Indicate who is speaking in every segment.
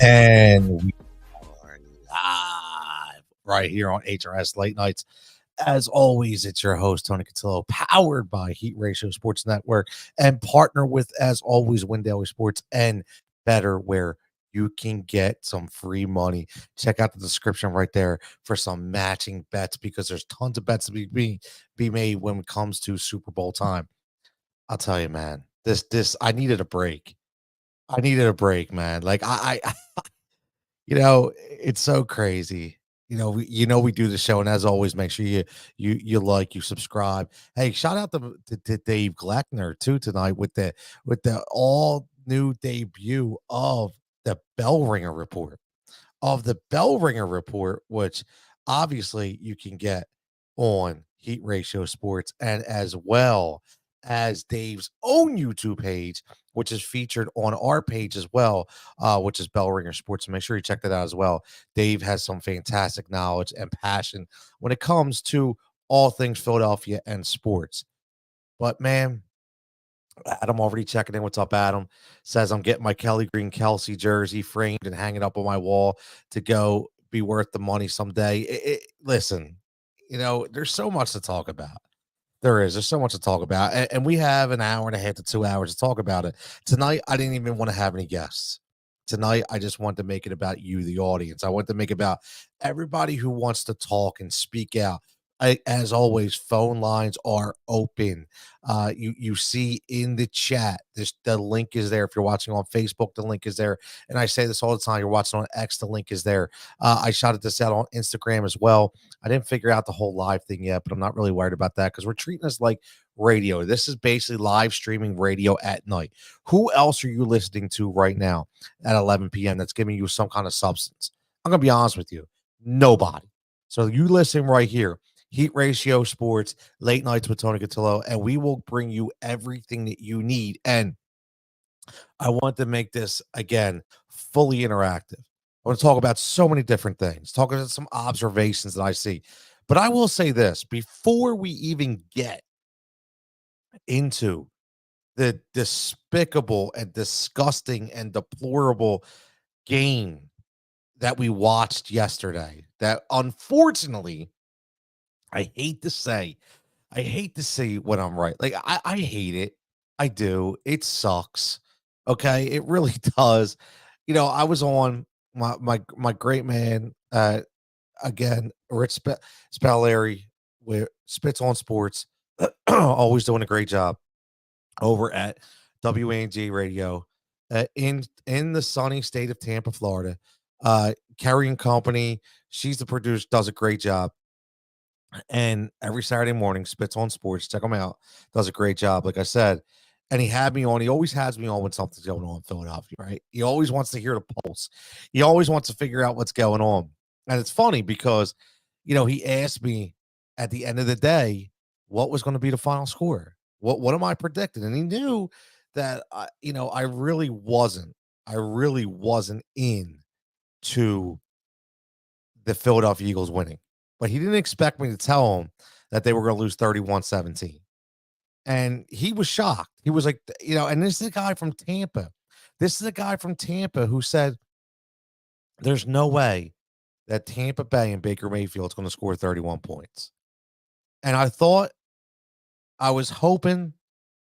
Speaker 1: And we are live right here on HRS Late Nights. As always, it's your host, Tony Cutillo, powered by Heat Ratio Sports Network and partner with, as always, Win Sports and Better, where you can get some free money. Check out the description right there for some matching bets, because there's tons of bets to be made when it comes to Super Bowl time. I'll tell you, man, I needed a break. I needed a break, man. Like I it's so crazy. We do the show, and as always, make sure you like, you subscribe. Hey, shout out to Dave Gleckner too tonight with the all new debut of the Bell Ringer report, which obviously you can get on Heat Ratio Sports, and as well as Dave's own YouTube page, which is featured on our page as well, which is Bell Ringer Sports. So make sure you check that out as well. Dave has some fantastic knowledge and passion when it comes to all things Philadelphia and sports. But man, Adam already checking in. What's up, Adam? Says I'm getting my Kelly Green Kelce jersey framed and hanging up on my wall to go be worth the money someday. Listen, there's so much to talk about. There's so much to talk about. And we have an hour and a half to 2 hours to talk about it. Tonight, I didn't even want to have any guests. Tonight, I just want to make it about you, the audience. I want to make it about everybody who wants to talk and speak out. As always, phone lines are open. You see in the chat, the link is there. If you're watching on Facebook, the link is there. And I say this all the time. You're watching on X, the link is there. I shouted this out on Instagram as well. I didn't figure out the whole live thing yet, but I'm not really worried about that because we're treating this like radio. This is basically live streaming radio at night. Who else are you listening to right now at 11 p.m. that's giving you some kind of substance? I'm going to be honest with you. Nobody. So you listen right here. Heat Ratio Sports, Late Nights with Tony Cutillo, and we will bring you everything that you need. And I want to make this, again, fully interactive. I want to talk about so many different things, talk about some observations that I see. But I will say this, before we even get into the despicable and disgusting and deplorable game that we watched yesterday, that unfortunately, I hate to say when I'm right. Like I hate it. I do. It sucks. Okay. It really does. I was on my great man, again, Rich Spalleri with Spits on Sports, always doing a great job over at WANG Radio, in the sunny state of Tampa, Florida. Carrying Company. She's the producer, does a great job. And every Saturday morning, Spits on Sports, check him out, does a great job, like I said. And he had me on. He always has me on when something's going on in Philadelphia, right? He always wants to hear the pulse. He always wants to figure out what's going on. And it's funny because, he asked me at the end of the day what was going to be the final score. What am I predicting? And he knew that I really wasn't in to the Philadelphia Eagles winning. But he didn't expect me to tell him that they were going to lose 31-17. And he was shocked. He was like, and this is a guy from Tampa. This is a guy from Tampa who said there's no way that Tampa Bay and Baker Mayfield is going to score 31 points. And I was hoping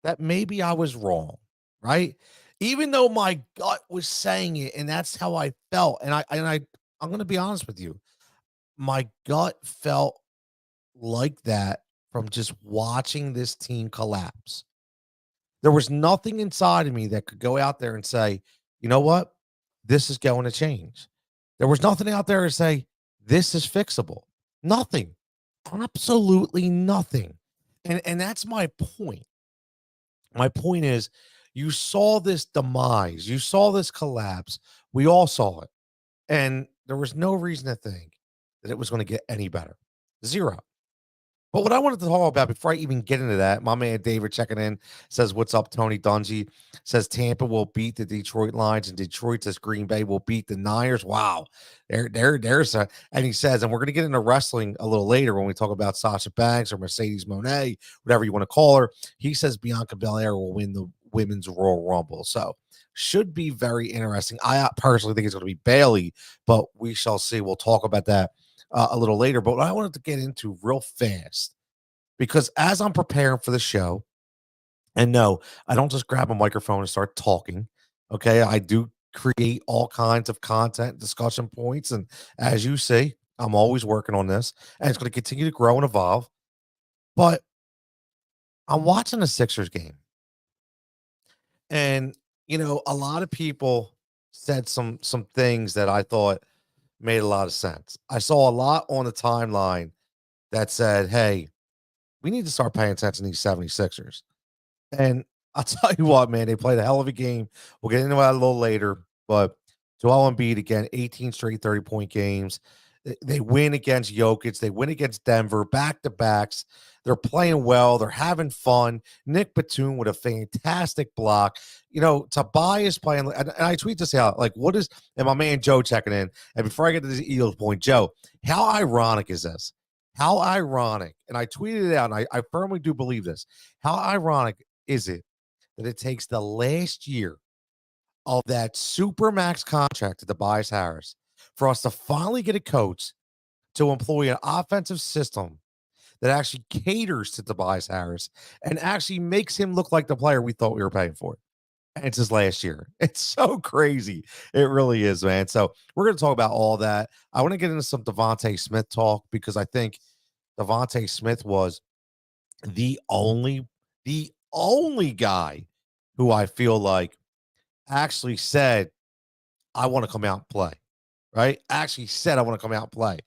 Speaker 1: that maybe I was wrong, right? Even though my gut was saying it, and that's how I felt. And I'm going to be honest with you. My gut felt like that from just watching this team collapse. There was nothing inside of me that could go out there and say, you know what? This is going to change. There was nothing out there to say, this is fixable. Nothing. Absolutely nothing. And that's my point. My point is, you saw this demise. You saw this collapse. We all saw it. And there was no reason to think that it was going to get any better. Zero. But what I wanted to talk about before I even get into that, my man David checking in says, what's up, Tony Dungy? Says Tampa will beat the Detroit Lions, and Detroit says Green Bay will beat the Niners. Wow. There's a, and he says, and we're going to get into wrestling a little later when we talk about Sasha Banks or Mercedes Moné, whatever you want to call her. He says Bianca Belair will win Women's Royal Rumble. So should be very interesting. I personally think it's going to be Bailey, but we shall see. We'll talk about that a little later. But what I wanted to get into real fast, because as I'm preparing for the show, and no, I don't just grab a microphone and start talking. Okay. I do create all kinds of content, discussion points. And as you see, I'm always working on this and it's going to continue to grow and evolve. But I'm watching the Sixers game. And, a lot of people said some things that I thought made a lot of sense. I saw a lot on the timeline that said, hey, we need to start paying attention to these 76ers. And I'll tell you what, man, they played a hell of a game. We'll get into that a little later. But Joel Embiid again, 18 straight 30-point games. They win against Jokic. They win against Denver, back-to-backs. They're playing well. They're having fun. Nick Batum with a fantastic block. Tobias playing, and I tweet this out, like, and my man Joe checking in. And before I get to the Eagles point, Joe, how ironic is this? How ironic, and I tweeted it out, and I firmly do believe this. How ironic is it that it takes the last year of that Supermax contract to Tobias Harris for us to finally get a coach to employ an offensive system that actually caters to Tobias Harris and actually makes him look like the player we thought we were paying for? And it's his last year. It's so crazy. It really is, man. So we're going to talk about all that. I want to get into some DeVonta Smith talk because I think DeVonta Smith was the only guy who I feel like actually said, I want to come out and play, right? Actually said, I want to come out and play.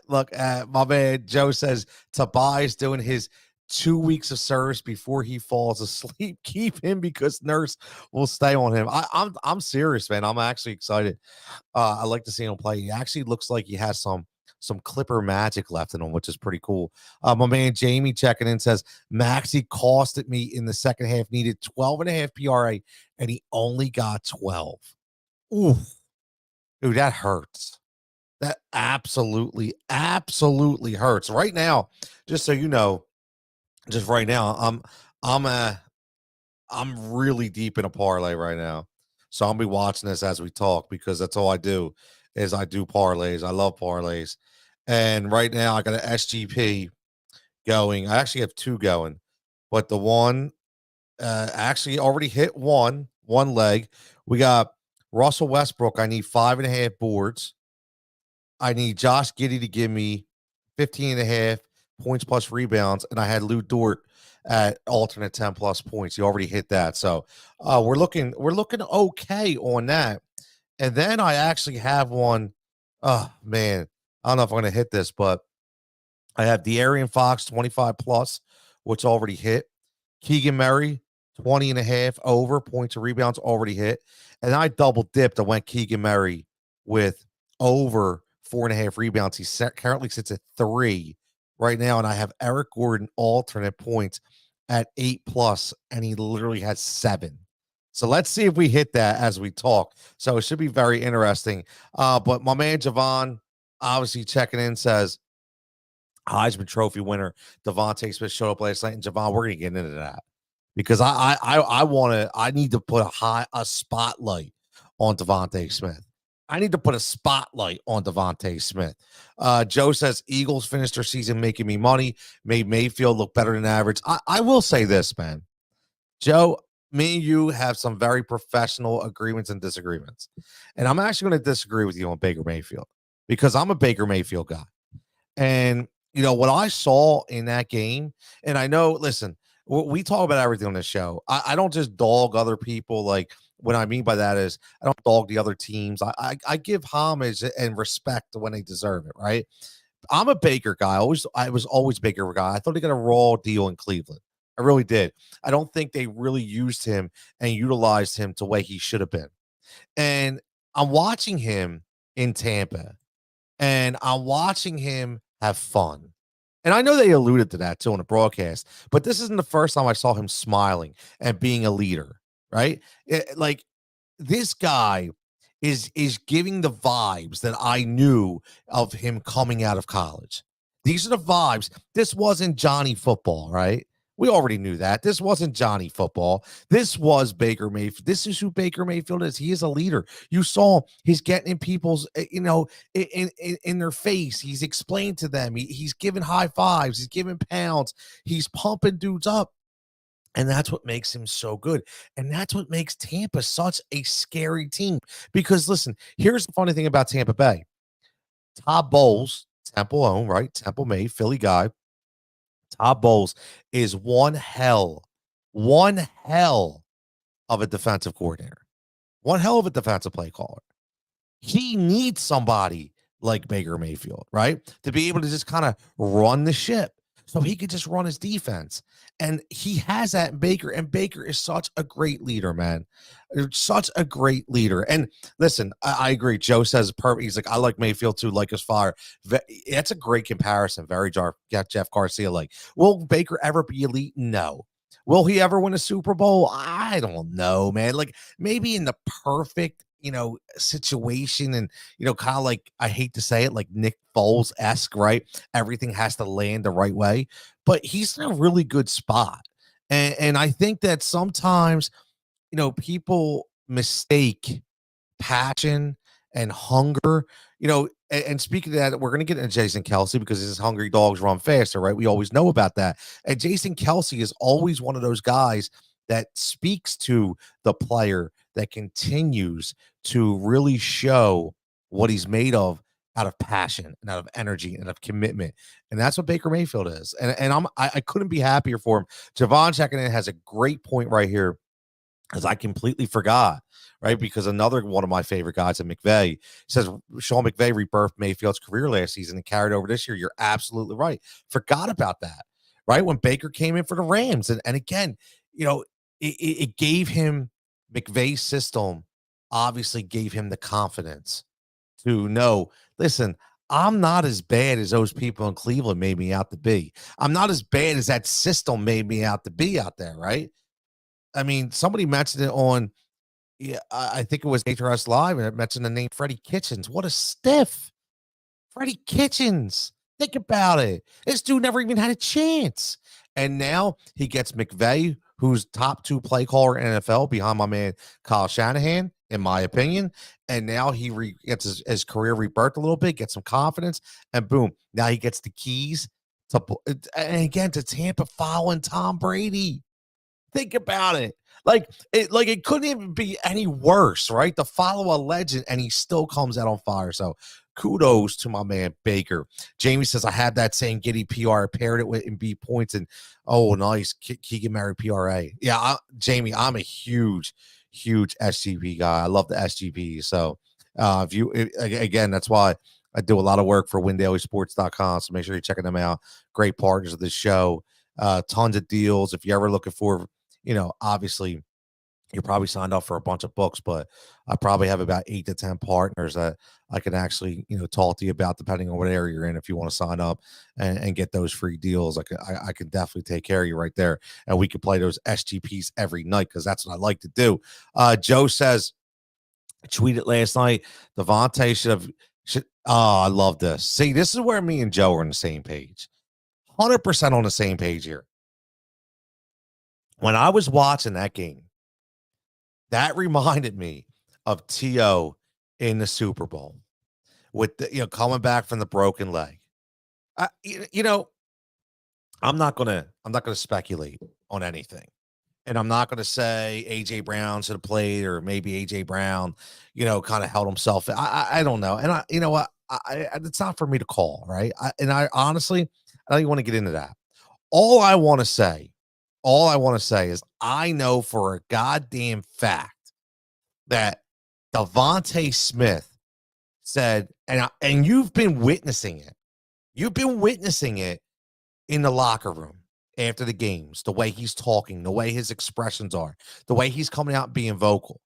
Speaker 1: Look, my man Joe says Tobias doing his 2 weeks of service before he falls asleep. Keep him because Nurse will stay on him. I'm serious, man. I'm actually excited. I like to see him play. He actually looks like he has some Clipper magic left in him, which is pretty cool. My man Jamie checking in says Maxey costed me in the second half, needed 12.5 PRA, and he only got 12. Ooh, dude, that hurts. That absolutely hurts. Right now, just so you know, just right now, I'm really deep in a parlay right now. So I'll be watching this as we talk because that's all I do is I do parlays. I love parlays. And right now I got an SGP going. I actually have two going, but the one actually already hit one leg. We got Russell Westbrook. I need 5.5 boards. I need Josh Giddey to give me 15.5 points plus rebounds. And I had Lou Dort at alternate 10 plus points. He already hit that. So we're looking okay on that. And then I actually have one. Oh man, I don't know if I'm gonna hit this, but I have De'Aaron Fox 25 plus, which already hit. Keegan Murray 20.5 over points and rebounds already hit. And I double dipped. I went Keegan Murray with over 4.5 rebounds. He currently sits at 3 right now. And I have Eric Gordon alternate points at 8 plus, and he literally has 7. So let's see if we hit that as we talk. So it should be very interesting. But my man Javon obviously checking in says Heisman Trophy winner DeVonta Smith showed up last night. And Javon, we're gonna get into that because I need to put a spotlight on DeVonta Smith. I need to put a spotlight on DeVonta Smith. Joe says Eagles finished their season making me money, made Mayfield look better than average. I will say this, man. Joe, me and you have some very professional agreements and disagreements. And I'm actually going to disagree with you on Baker Mayfield because I'm a Baker Mayfield guy. And, what I saw in that game, and I know, listen, we talk about everything on this show. I don't just dog other people. Like, what I mean by that is I don't dog the other teams. I give homage and respect when they deserve it, right? I'm a Baker guy. I was always Baker guy. I thought he got a raw deal in Cleveland. I really did. I don't think they really used him and utilized him to the way he should have been. And I'm watching him in Tampa, and I'm watching him have fun. And I know they alluded to that too on the broadcast, but this isn't the first time I saw him smiling and being a leader, right? Like this guy is giving the vibes that I knew of him coming out of college. These are the vibes. This wasn't Johnny football, right? We already knew that. This wasn't Johnny Football. This was Baker Mayfield. This is who Baker Mayfield is. He is a leader. You saw he's getting in people's, in their face. He's explained to them. He's giving high fives. He's giving pounds. He's pumping dudes up. And that's what makes him so good. And that's what makes Tampa such a scary team. Because listen, here's the funny thing about Tampa Bay. Todd Bowles, Temple owned, right? Temple made, Philly guy. Todd Bowles is one hell of a defensive coordinator, one hell of a defensive play caller. He needs somebody like Baker Mayfield, right? To be able to just kind of run the ship so he could just run his defense. And he has that in Baker, and Baker is such a great leader, man. Such a great leader. And listen, I agree. Joe says perfect. He's like, I like Mayfield too, like his fire. That's a great comparison. Very Jeff Garcia like. Will Baker ever be elite? No. Will he ever win a Super Bowl? I don't know, man. Like maybe in the perfect, situation and, kind of like, I hate to say it, like Nick Foles-esque, right? Everything has to land the right way, but he's in a really good spot. And I think that sometimes, people mistake passion and hunger, and speaking of that, we're going to get into Jason Kelce because his hungry dogs run faster, right? We always know about that. And Jason Kelce is always one of those guys that speaks to the player that continues to really show what he's made of out of passion and out of energy and of commitment. And that's what Baker Mayfield is. And I couldn't be happier for him. Javon checking in has a great point right here, because I completely forgot, right? Because another one of my favorite guys at McVay says Sean McVay rebirthed Mayfield's career last season and carried over this year. You're absolutely right. Forgot about that, right? When Baker came in for the Rams. And again, it gave him McVay's system, obviously gave him the confidence to know, listen, I'm not as bad as those people in Cleveland made me out to be. I'm not as bad as that system made me out to be out there, right? I mean, somebody mentioned it on, yeah, I think it was HRS Live, and it mentioned the name Freddie Kitchens. What a stiff. Freddie Kitchens. Think about it. This dude never even had a chance. And now he gets McVay, who's top 2 play caller in NFL behind my man Kyle Shanahan, in my opinion. And now he gets his career rebirthed a little bit, gets some confidence, and boom, now he gets the keys to, and again, to Tampa following Tom Brady. Think about it. Like it couldn't even be any worse, right? To follow a legend, and he still comes out on fire. So kudos to my man Baker. Jamie says, I had that saying Giddy PR, paired it with and B points, and oh, nice. Keegan married PRA. Yeah, Jamie, I'm a huge SGP guy. I love the SGP. So again, that's why I do a lot of work for WinDailySports.com. So make sure you're checking them out. Great partners of the show. Tons of deals. If you're ever looking for, obviously you're probably signed up for a bunch of books, but I probably have about 8 to 10 partners that I can actually, talk to you about, depending on what area you're in. If you want to sign up and get those free deals, I can definitely take care of you right there. And we can play those SGPs every night, because that's what I like to do. Joe says, I tweeted last night, DeVonta oh, I love this. See, this is where me and Joe are on the same page. 100% on the same page here. When I was watching that game, that reminded me of T.O. in the Super Bowl with the, coming back from the broken leg. I'm not gonna speculate on anything, and I'm not gonna say AJ Brown should have played, or maybe AJ Brown, kind of held himself. I don't know, and you know what, it's not for me to call, right? I honestly, I don't even want to get into that. All I want to say is I know for a goddamn fact that DeVonta Smith said, and you've been witnessing it. You've been witnessing it in the locker room after the games, the way he's talking, the way his expressions are, the way he's coming out and being vocal,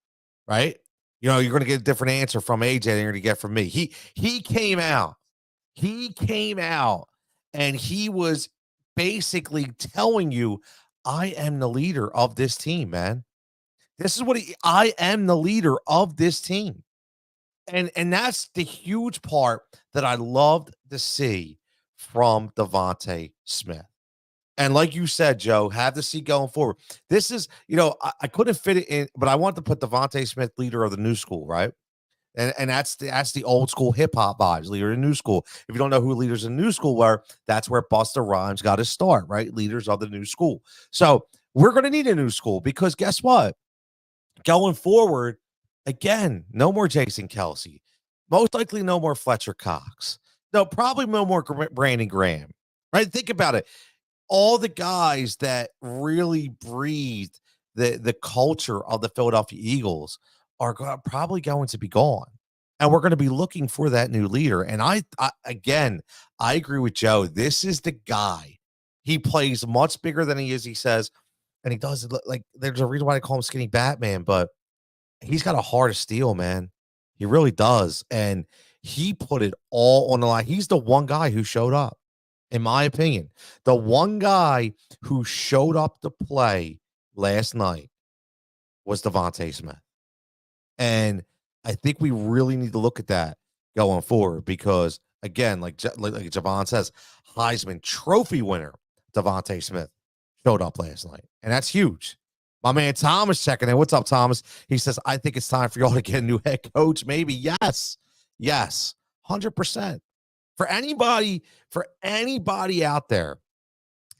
Speaker 1: right? You're going to get a different answer from AJ than you're going to get from me. He came out. And he was basically telling you, I am the leader of this team, man. This is what I am the leader of this team. And that's the huge part that I loved to see from DeVonta Smith. And like you said, Joe, have the seat going forward. This is, I couldn't fit it in, but I want to put DeVonta Smith, leader of the new school, right? And that's the old school hip hop vibes, leader in new school. If you don't know who leaders in new school were, that's where Busta Rhymes got his start, right? Leaders of the new school. So we're gonna need a new school because guess what? Going forward, again, no more Jason Kelce. Most likely no more Fletcher Cox. No, probably no more Brandon Graham. Right? Think about it, all the guys that really breathed the culture of the Philadelphia Eagles are probably going to be gone. And we're going to be looking for that new leader. And again, I agree with Joe. This is the guy. He plays much bigger than he is, he says. And he does it like there's a reason why I call him Skinny Batman, but he's got a heart of steel, man. He really does. And he put it all on the line. He's the one guy who showed up, in my opinion. The one guy who showed up to play last night was DeVonta Smith. And I think we really need to look at that going forward because, again, like Javon says, Heisman Trophy winner DeVonta Smith showed up last night. And that's huge. My man Thomas checking in. What's up, Thomas? He says, I think it's time for y'all to get a new head coach. Maybe. Yes. Yes. 100%. For anybody out there,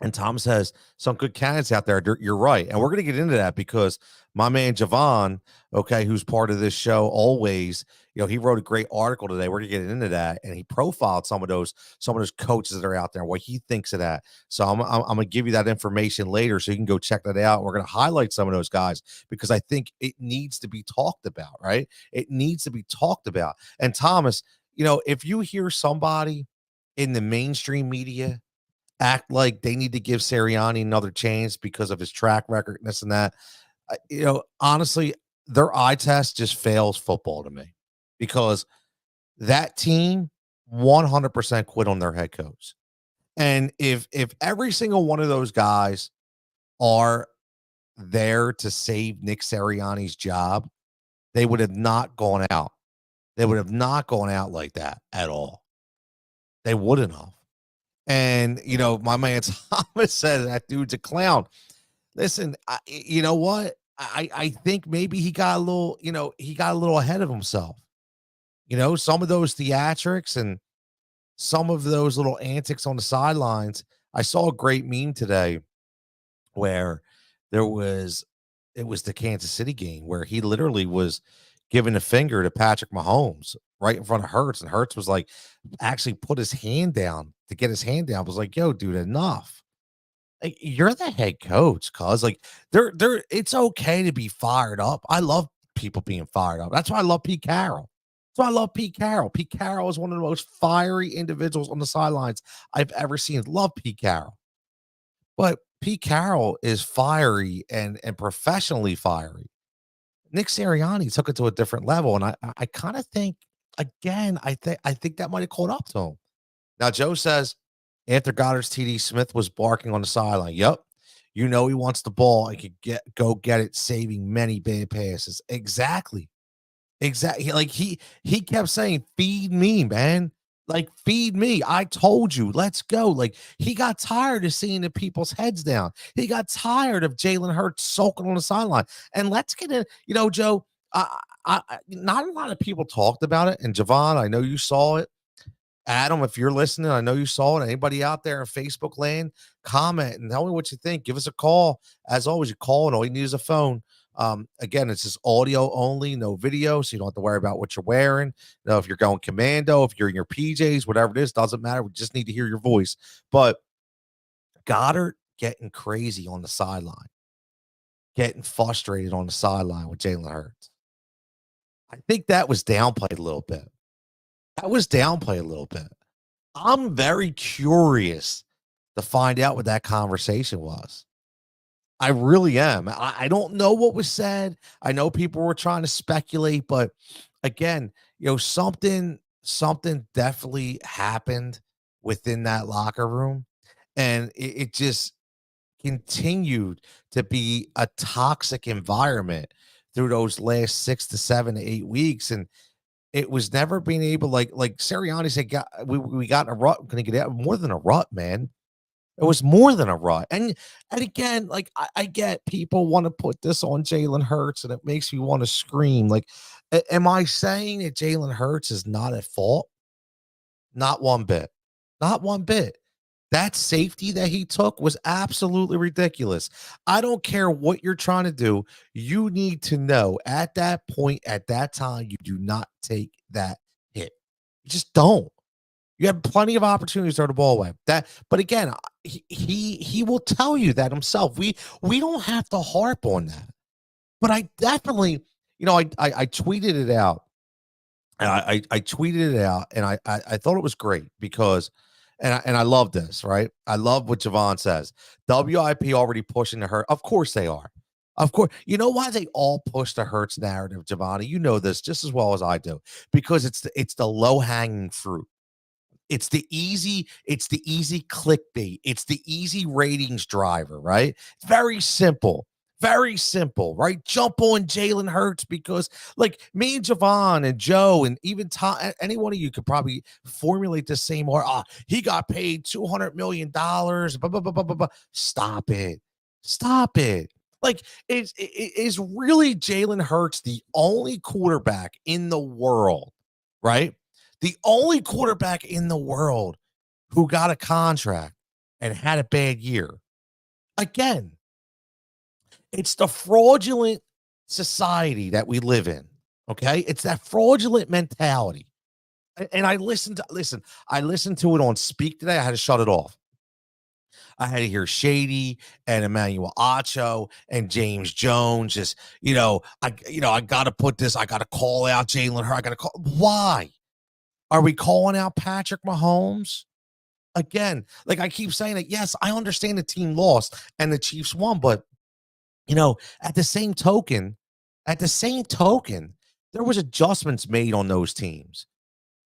Speaker 1: and Thomas has some good candidates out there. You're right. And we're going to get into that because my man Javon, okay, who's part of this show always, he wrote a great article today. We're going to get into that. And he profiled some of those coaches that are out there and what he thinks of that. So I'm going to give you that information later so you can go check that out. We're going to highlight some of those guys because I think it needs to be talked about, right? It needs to be talked about. And Thomas, if you hear somebody in the mainstream media act like they need to give Sirianni another chance because of his track record and this and that, honestly, their eye test just fails football to me because that team 100% quit on their head coach. And if every single one of those guys are there to save Nick Sirianni's job, they would have not gone out. They would have not gone out like that at all. They wouldn't have. And, my man Thomas said that dude's a clown. Listen, you know what? I think maybe he got a little ahead of himself. Some of those theatrics and some of those little antics on the sidelines. I saw a great meme today where it was the Kansas City game where he literally was giving a finger to Patrick Mahomes right in front of Hurts. And Hurts was like, actually put his hand down to get his hand down. Was like, yo, dude, enough. Like, you're the head coach, cuz like it's okay to be fired up. I love people being fired up. That's why I love Pete Carroll. That's why I love Pete Carroll. Pete Carroll is one of the most fiery individuals on the sidelines I've ever seen. Love Pete Carroll. But Pete Carroll is fiery and professionally fiery. Nick Sirianni took it to a different level, and I kind of think again, I think that might have caught up to him. Now, Joe says after Goddard's TD, Smith was barking on the sideline. Yep. He wants the ball and could go get it, saving many bad passes. Exactly. Like he kept saying, feed me, man. Like, feed me. I told you, let's go. Like, he got tired of seeing the people's heads down. He got tired of Jalen Hurts sulking on the sideline. And let's get in, Joe, not a lot of people talked about it. And Javon, I know you saw it. Adam, if you're listening, I know you saw it. Anybody out there in Facebook land, comment and tell me what you think. Give us a call. As always, you call and all you need is a phone. Again, it's just audio only, no video, so you don't have to worry about what you're wearing. If you're going commando, if you're in your PJs, whatever it is, doesn't matter. We just need to hear your voice. But Goddard getting crazy on the sideline, getting frustrated on the sideline with Jalen Hurts. I think that was downplayed a little bit. I'm very curious to find out what that conversation was. I really am. I don't know what was said. I know people were trying to speculate, but again, something definitely happened within that locker room, and it just continued to be a toxic environment through those last 6 to 7 to 8 weeks, and it was never being able, like Sirianni said, we got in a rut. Going to get out more than a rut, man. It was more than a rut. And again, like I get people want to put this on Jalen Hurts, and it makes me want to scream. Like, am I saying that Jalen Hurts is not at fault? Not one bit. Not one bit. That safety that he took was absolutely ridiculous. I don't care what you're trying to do. You need to know at that point, at that time, you do not take that hit. You just don't. You have plenty of opportunities to throw the ball away. But again, he will tell you that himself. We don't have to harp on that. But I definitely, I tweeted it out, and I tweeted it out, and I thought it was great because, and I love this, right? I love what Javon says. WIP already pushing the hurt. Of course they are. Of course. You know why they all push the Hurts narrative, Giovanni? You know this just as well as I do, because it's the low hanging fruit. It's the easy clickbait. It's the easy ratings driver, right? It's very simple, right? Jump on Jalen Hurts because, like, me and Javon and Joe and even Tom, any one of you could probably formulate the same. Or he got paid $200 million. Blah, blah, blah, blah, blah, blah. Stop it. Like, is really Jalen Hurts the only quarterback in the world, right? The only quarterback in the world who got a contract and had a bad year. Again, it's the fraudulent society that we live in. Okay. It's that fraudulent mentality. And I listened to it on Speak today. I had to shut it off. I had to hear Shady and Emmanuel Acho and James Jones. Just, I got to put this, I got to call out Jalen Hurts. I got to call. Why? Are we calling out Patrick Mahomes? Again, like I keep saying it, yes, I understand the team lost and the Chiefs won, but at the same token, there was adjustments made on those teams.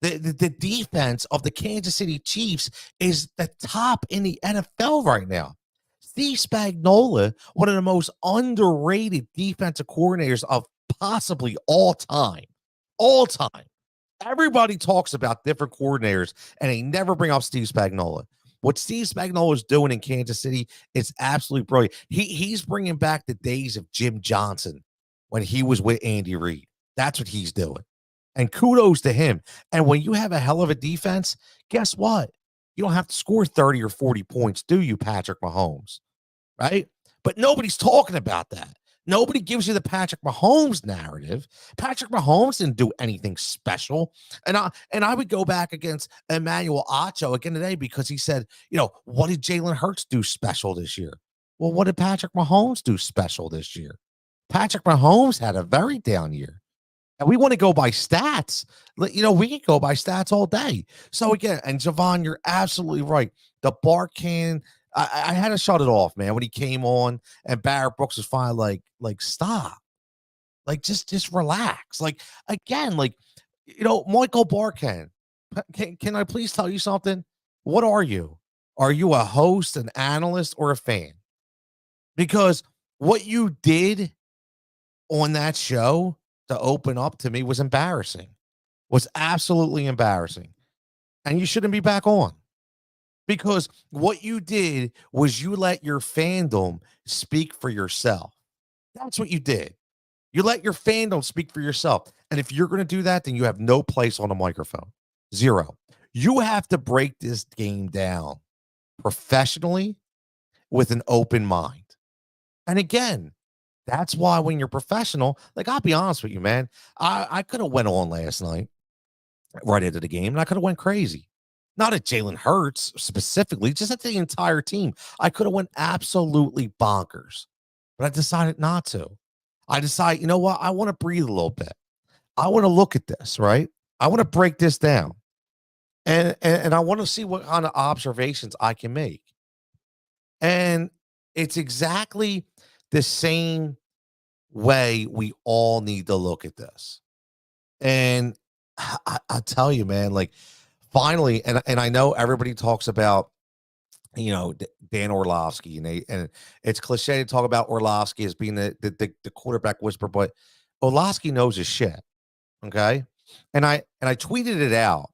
Speaker 1: The defense of the Kansas City Chiefs is the top in the NFL right now. Steve Spagnuolo, one of the most underrated defensive coordinators of possibly all time. All time. Everybody talks about different coordinators, and they never bring up Steve Spagnuolo. What Steve Spagnuolo is doing in Kansas City is absolutely brilliant. He's bringing back the days of Jim Johnson when he was with Andy Reid. That's what he's doing. And kudos to him. And when you have a hell of a defense, guess what? You don't have to score 30 or 40 points, do you, Patrick Mahomes? Right? But nobody's talking about that. Nobody gives you the Patrick Mahomes narrative. Patrick Mahomes didn't do anything special. And I would go back against Emmanuel Acho again today because he said, what did Jalen Hurts do special this year? Well, what did Patrick Mahomes do special this year? Patrick Mahomes had a very down year. And we want to go by stats. We can go by stats all day. So again, and Javon, you're absolutely right. The bar can. I had to shut it off, man, when he came on and Barrett Brooks was finally like, stop. Like, just relax. Like, again, Michael Barkan, can I please tell you something? What are you? Are you a host, an analyst, or a fan? Because what you did on that show to open up to me was embarrassing, was absolutely embarrassing. And you shouldn't be back on. Because what you did was you let your fandom speak for yourself. That's what you did. You let your fandom speak for yourself. And if you're going to do that, then you have no place on a microphone. Zero. You have to break this game down professionally with an open mind. And again, that's why when you're professional, like, I'll be honest with you, man, I could have went on last night right into the game and I could have went crazy. Not at Jalen Hurts specifically, just at the entire team. I could have went absolutely bonkers, but I decided not to. I decided, you know what? I want to breathe a little bit. I want to look at this, right? I want to break this down. And I want to see what kind of observations I can make. And it's exactly the same way we all need to look at this. And I tell you, man, like, finally, and I know everybody talks about, Dan Orlovsky, and it's cliche to talk about Orlovsky as being the quarterback whisperer, but Orlovsky knows his shit. Okay. And I tweeted it out,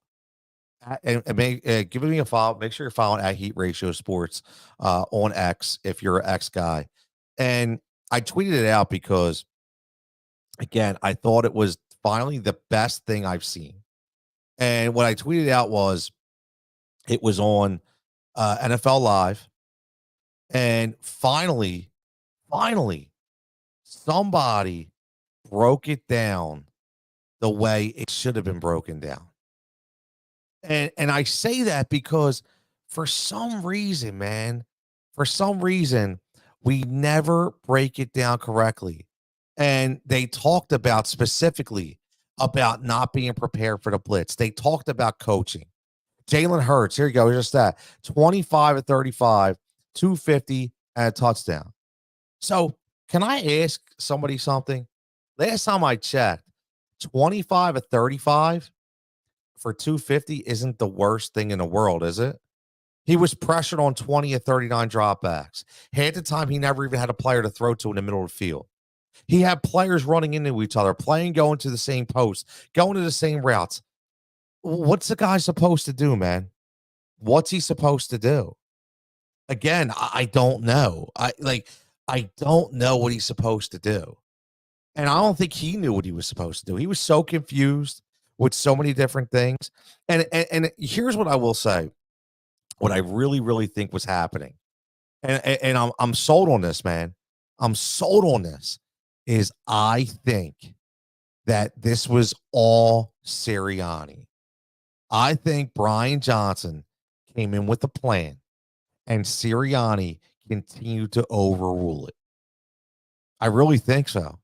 Speaker 1: Give me a follow. Make sure you're following at Heat Ratio Sports on X if you're an X guy. And I tweeted it out because, again, I thought it was finally the best thing I've seen. And what I tweeted out was it was on NFL Live, and finally, somebody broke it down the way it should have been broken down. And I say that because for some reason, man, for some reason, we never break it down correctly. And they talked about specifically about not being prepared for the blitz. They talked about coaching. Jalen Hurts, here you go, just that 25 at 35, 250 and a touchdown. So, can I ask somebody something? Last time I checked, 25 at 35 for 250 isn't the worst thing in the world, is it? He was pressured on 20 of 39 dropbacks. Half the time, he never even had a player to throw to in the middle of the field. He had players running into each other, playing, going to the same post, going to the same routes. What's the guy supposed to do, man? What's he supposed to do? Again, I don't know. I don't know what he's supposed to do. And I don't think he knew what he was supposed to do. He was so confused with so many different things. And here's what I will say. What I really, really think was happening. And I'm sold on this, man. I'm sold on this. Is I think that this was all Sirianni. I think Brian Johnson came in with a plan and Sirianni continued to overrule it. I really think so.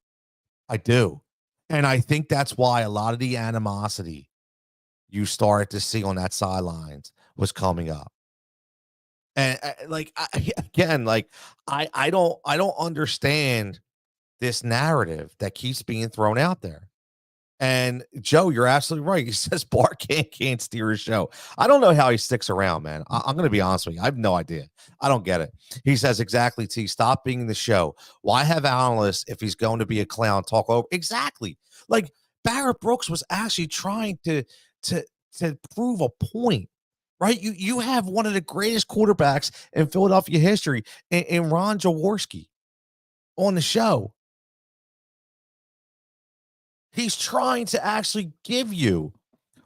Speaker 1: I do. And I think that's why a lot of the animosity you start to see on that sidelines was coming up. And I don't understand this narrative that keeps being thrown out there. And Joe, you're absolutely right. He says Bart can't steer his show. I don't know how he sticks around, man. I'm going to be honest with you. I have no idea. I don't get it. He says exactly, T, stop being the show. Why have analysts if he's going to be a clown talk over? Exactly. Like Barrett Brooks was actually trying to prove a point, right? You have one of the greatest quarterbacks in Philadelphia history in Ron Jaworski on the show. He's trying to actually give you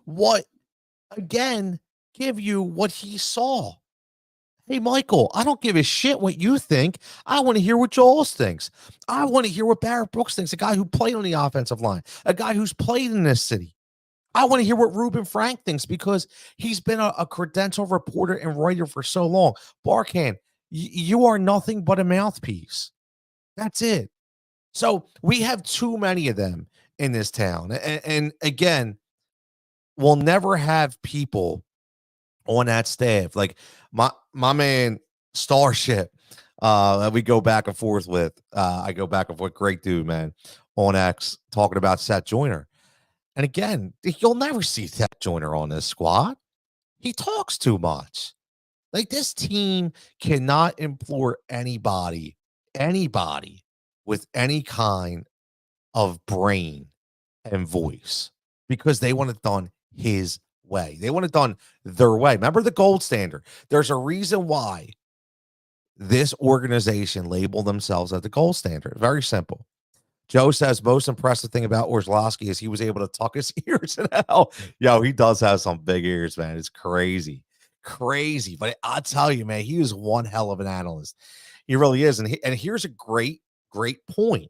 Speaker 1: what he saw. Hey, Michael, I don't give a shit what you think. I want to hear what Joel's thinks. I want to hear what Barrett Brooks thinks, a guy who played on the offensive line, a guy who's played in this city. I want to hear what Reuben Frank thinks because he's been a credential reporter and writer for so long. Barkhand, you are nothing but a mouthpiece. That's it. So we have too many of them in this town. And again, we'll never have people on that staff. Like my man Starship, that we go back and forth with. I go back and forth. Great dude, man, on X talking about Seth Joyner. And again, you'll never see Seth Joyner on this squad. He talks too much. Like this team cannot implore anybody with any kind of brain and voice because they want it done his way. They want it done their way. Remember the gold standard. There's a reason why this organization labeled themselves as the gold standard. Very simple. Joe says most impressive thing about Orslowski is he was able to tuck his ears in hell. Yo, he does have some big ears, man. It's crazy. Crazy. But I'll tell you, man, he is one hell of an analyst. He really is. And here's a great point.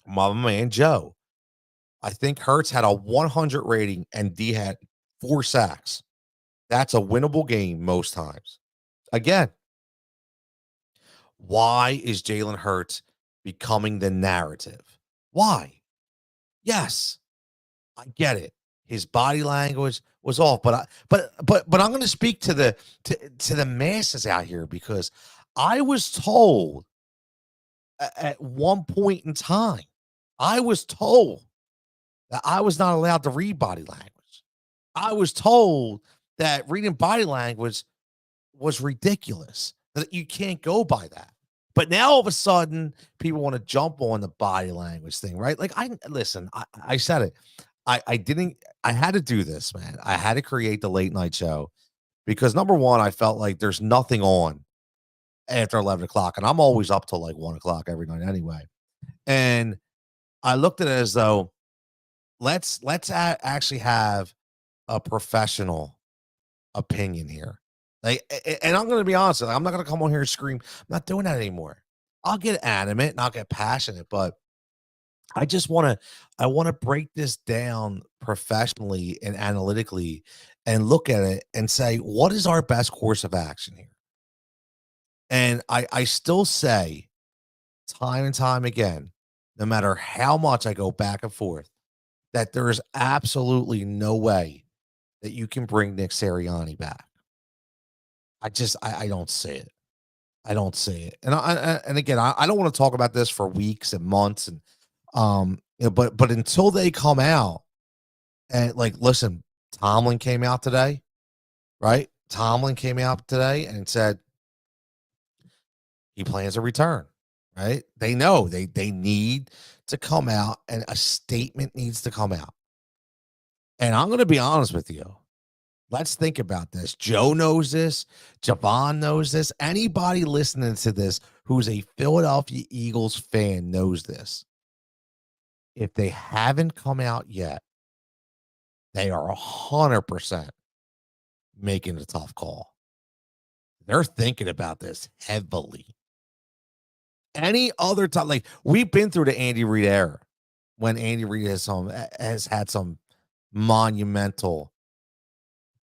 Speaker 1: My man Joe. I think Hurts had a 100 rating and D had 4 sacks. That's a winnable game most times. Again, why is Jalen Hurts becoming the narrative? Why? Yes, I get it. His body language was off, but I'm going to speak to the masses out here because I was told at one point in time, I was told that I was not allowed to read body language. I was told that reading body language was ridiculous, that you can't go by that. But now all of a sudden, people want to jump on the body language thing, right? Like I said it. I didn't I had to do this, man. I had to create the late night show because number one, I felt like there's nothing on after 11 o'clock, and I'm always up till like 1 o'clock every night anyway. And I looked at it as though actually have a professional opinion here. Like, and I'm gonna be honest, I'm not gonna come on here and scream. I'm not doing that anymore. I'll get animate and I'll get passionate, but I just I want to break this down professionally and analytically and look at it and say, what is our best course of action here? And I still say time and time again, no matter how much I go back and forth, that there is absolutely no way that you can bring Nick Sirianni back. I don't see it. I don't see it. And and again, I don't want to talk about this for weeks and months and but until they come out and like listen, Tomlin came out today, right? Tomlin came out today and said he plans a return, right? They know they need to come out and a statement needs to come out. And I'm going to be honest with you. Let's think about this. Joe knows this. Javon knows this. Anybody listening to this who's a Philadelphia Eagles fan knows this. If they haven't come out yet, they are 100% making a tough call. They're thinking about this heavily. Any other time, like we've been through the Andy Reid era when Andy Reid has had some monumental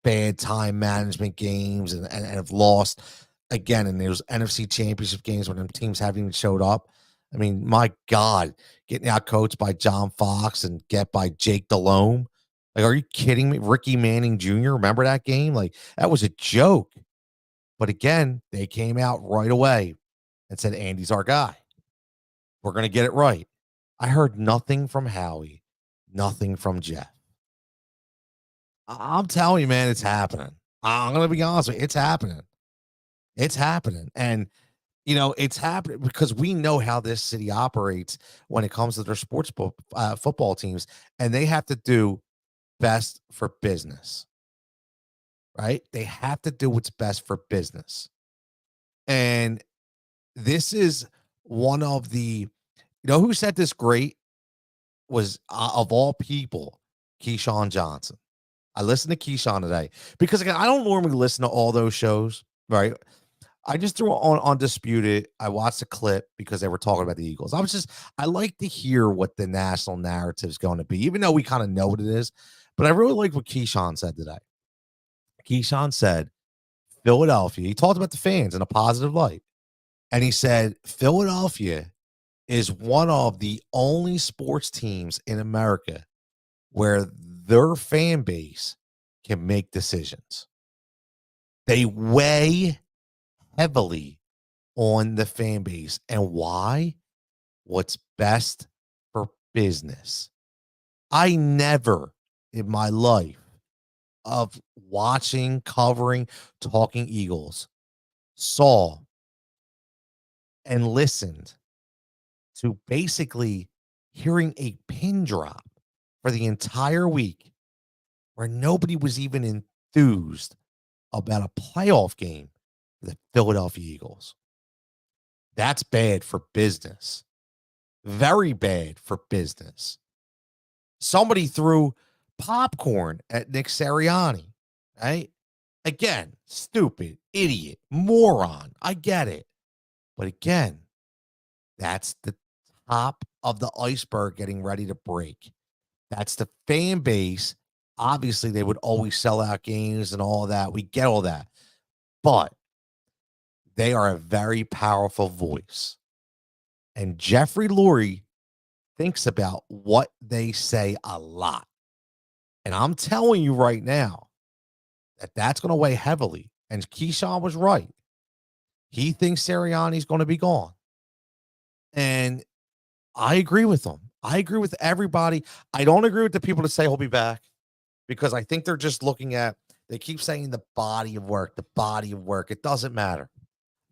Speaker 1: bad time management games and have lost again in those NFC championship games when the teams haven't even showed up. I mean, my God, getting out coached by John Fox and get by Jake Delhomme. Like, are you kidding me? Ricky Manning Jr., remember that game? Like, that was a joke. But again, they came out right away and said, Andy's our guy. We're going to get it right. I heard nothing from Howie, nothing from Jeff. I'm telling you, man, it's happening. I'm going to be honest with you. It's happening. It's happening. And, you know, it's happening because we know how this city operates when it comes to their football teams, and they have to do best for business, right? They have to do what's best for business. And this is one of the, you know, who said this great was, of all people, Keyshawn Johnson. I listened to Keyshawn today because, again, I don't normally listen to all those shows, right? I just threw on Undisputed. I watched a clip because they were talking about the Eagles. I like to hear what the national narrative is going to be, even though we kind of know what it is. But I really like what Keyshawn said today. Keyshawn said, Philadelphia, he talked about the fans in a positive light. And he said, Philadelphia is one of the only sports teams in America where their fan base can make decisions. They weigh heavily on the fan base. And why? What's best for business. I never in my life of watching, covering, talking Eagles saw and listened to basically hearing a pin drop for the entire week where nobody was even enthused about a playoff game for the Philadelphia Eagles. That's bad for business. Very bad for business. Somebody threw popcorn at Nick Sirianni, right? Again, stupid, idiot, moron. I get it. But again, that's the top of the iceberg getting ready to break. That's the fan base. Obviously, they would always sell out games and all that. We get all that. But they are a very powerful voice. And Jeffrey Lurie thinks about what they say a lot. And I'm telling you right now that that's going to weigh heavily. And Keyshawn was right. He thinks Sirianni's going to be gone. And I agree with him. I agree with everybody. I don't agree with the people that say he'll be back because I think they're just looking at, they keep saying the body of work, the body of work. It doesn't matter.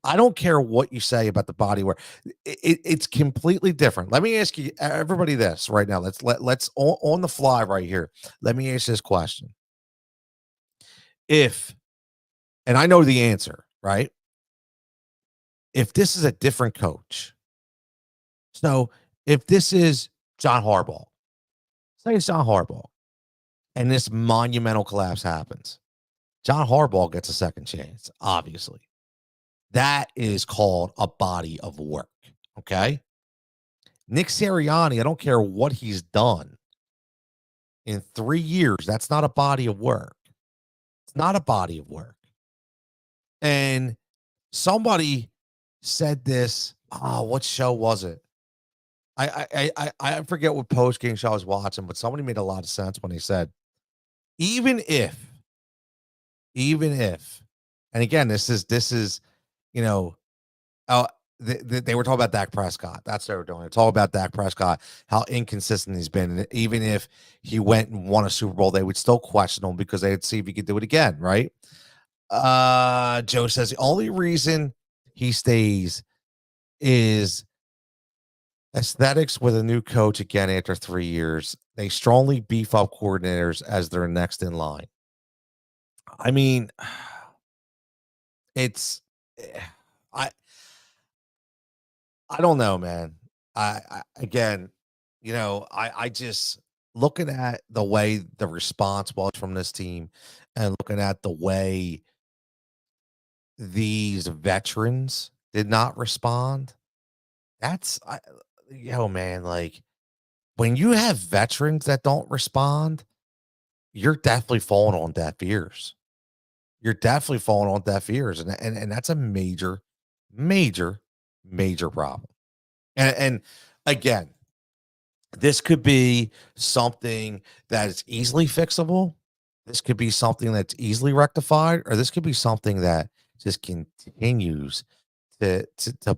Speaker 1: I don't care what you say about the body work. It's completely different. Let me ask you, everybody, this right now. Let's on the fly right here. Let me ask this question. If, and I know the answer, right? If this is a different coach, so if this is John Harbaugh, say it's John Harbaugh, and this monumental collapse happens, John Harbaugh gets a second chance, obviously. That is called a body of work. Okay. Nick Sirianni, I don't care what he's done in 3 years. That's not a body of work. It's not a body of work. And somebody said this. Oh, what show was it? I forget what post game show I was watching, but somebody made a lot of sense when they said, even if, even if, and again, this is, you know, oh, they were talking about Dak Prescott. That's what they were doing. They're talking about Dak Prescott, how inconsistent he's been. And even if he went and won a Super Bowl, they would still question him because they'd see if he could do it again, right? Joe says the only reason he stays is aesthetics with a new coach again after 3 years. They strongly beef up coordinators as they're next in line. I mean, it's eh, I I don't know, man. I again, I just looking at the way the response was from this team and looking at the way these veterans did not respond. That's man, like when you have veterans that don't respond, you're definitely falling on deaf ears. You're definitely falling on deaf ears, and that's a major, major, major problem. And again, this could be something that is easily fixable. This could be something that's easily rectified, or this could be something that just continues to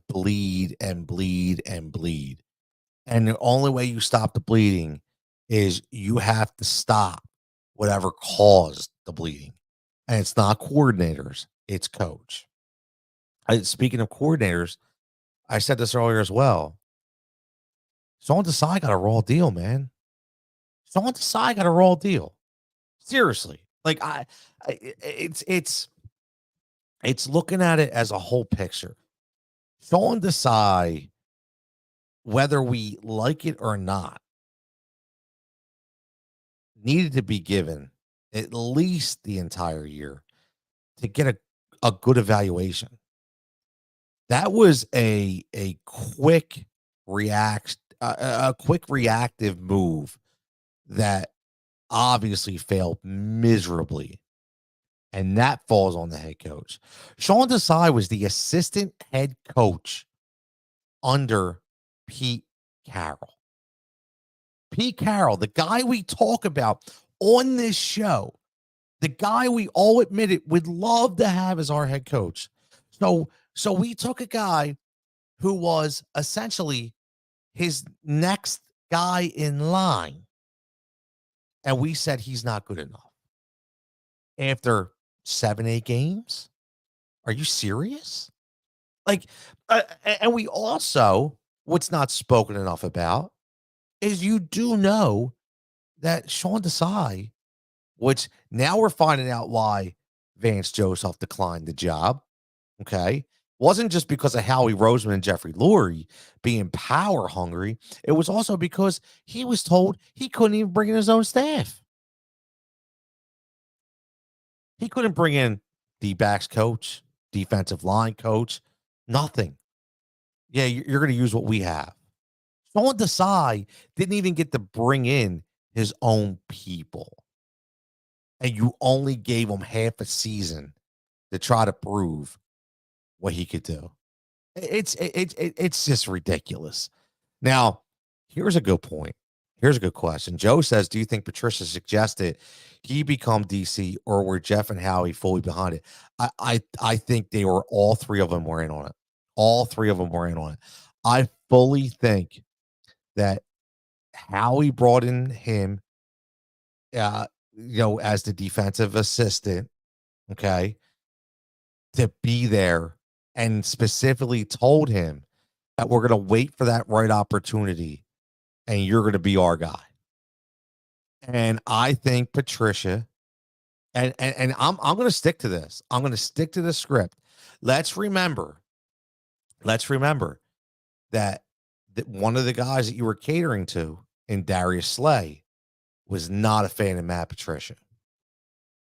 Speaker 1: bleed and bleed and bleed. And the only way you stop the bleeding is you have to stop whatever caused the bleeding. And it's not coordinators, it's coach. Speaking of coordinators, I said this earlier as well. Someone decide got a raw deal, man. Someone decide got a raw deal. Seriously. Like it's looking at it as a whole picture. Someone decide whether we like it or not needed to be given at least the entire year to get a good evaluation. That was a quick a quick reactive move that obviously failed miserably, and that falls on the head coach. Sean Desai was the assistant head coach under Pete Carroll. Pete Carroll, the guy we talk about on this show, the guy we all admitted would love to have as our head coach. So we took a guy who was essentially his next guy in line, and we said he's not good enough. After 7, 8 games? Are you serious? Like, and we also, what's not spoken enough about is you do know that Sean Desai, which now we're finding out why Vance Joseph declined the job. Okay. Wasn't just because of Howie Roseman and Jeffrey Lurie being power hungry. It was also because he was told he couldn't even bring in his own staff. He couldn't bring in D-backs coach, defensive line coach, nothing. Yeah, you're going to use what we have. Someone Desai didn't even get to bring in his own people. And you only gave him half a season to try to prove what he could do. It's just ridiculous. Now, here's a good point. Here's a good question. Joe says, "Do you think Patricia suggested he become DC, or were Jeff and Howie fully behind it?" I think they were all three of them were in on it. All three of them were in on it. I fully think that Howie brought in him, uh, as the defensive assistant, okay, to be there and specifically told him that we're going to wait for that right opportunity and you're going to be our guy. And I think Patricia, and I'm going to stick to this. I'm going to stick to the script. Let's remember, let's remember that one of the guys that you were catering to in Darius Slay was not a fan of Matt Patricia.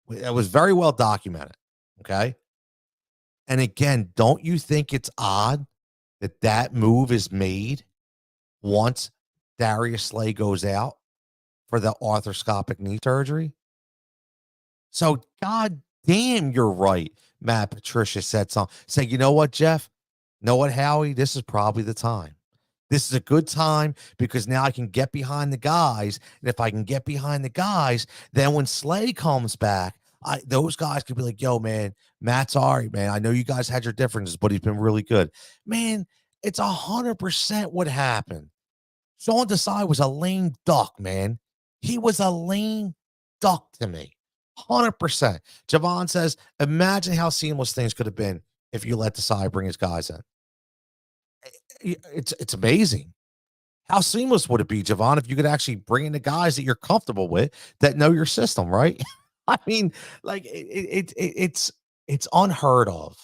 Speaker 1: It was very well documented. Okay. And again, don't you think it's odd that that move is made once Darius Slay goes out for the arthroscopic knee surgery? So, god damn, you're right. Matt Patricia said something. Say, you know what, Jeff? You know what, Howie? This is probably the time. This is a good time because now I can get behind the guys. And if I can get behind the guys, then when Slay comes back, those guys could be like, yo, man, Matt's all right, man. I know you guys had your differences, but he's been really good. Man, it's 100% what happened. Sean Desai was a lame duck, man. He was a lame duck to me. 100%. Javon says, imagine how seamless things could have been if you let Desai bring his guys in. It's amazing. How seamless would it be, Javon, if you could actually bring in the guys that you're comfortable with that know your system, right? I mean, like it's unheard of.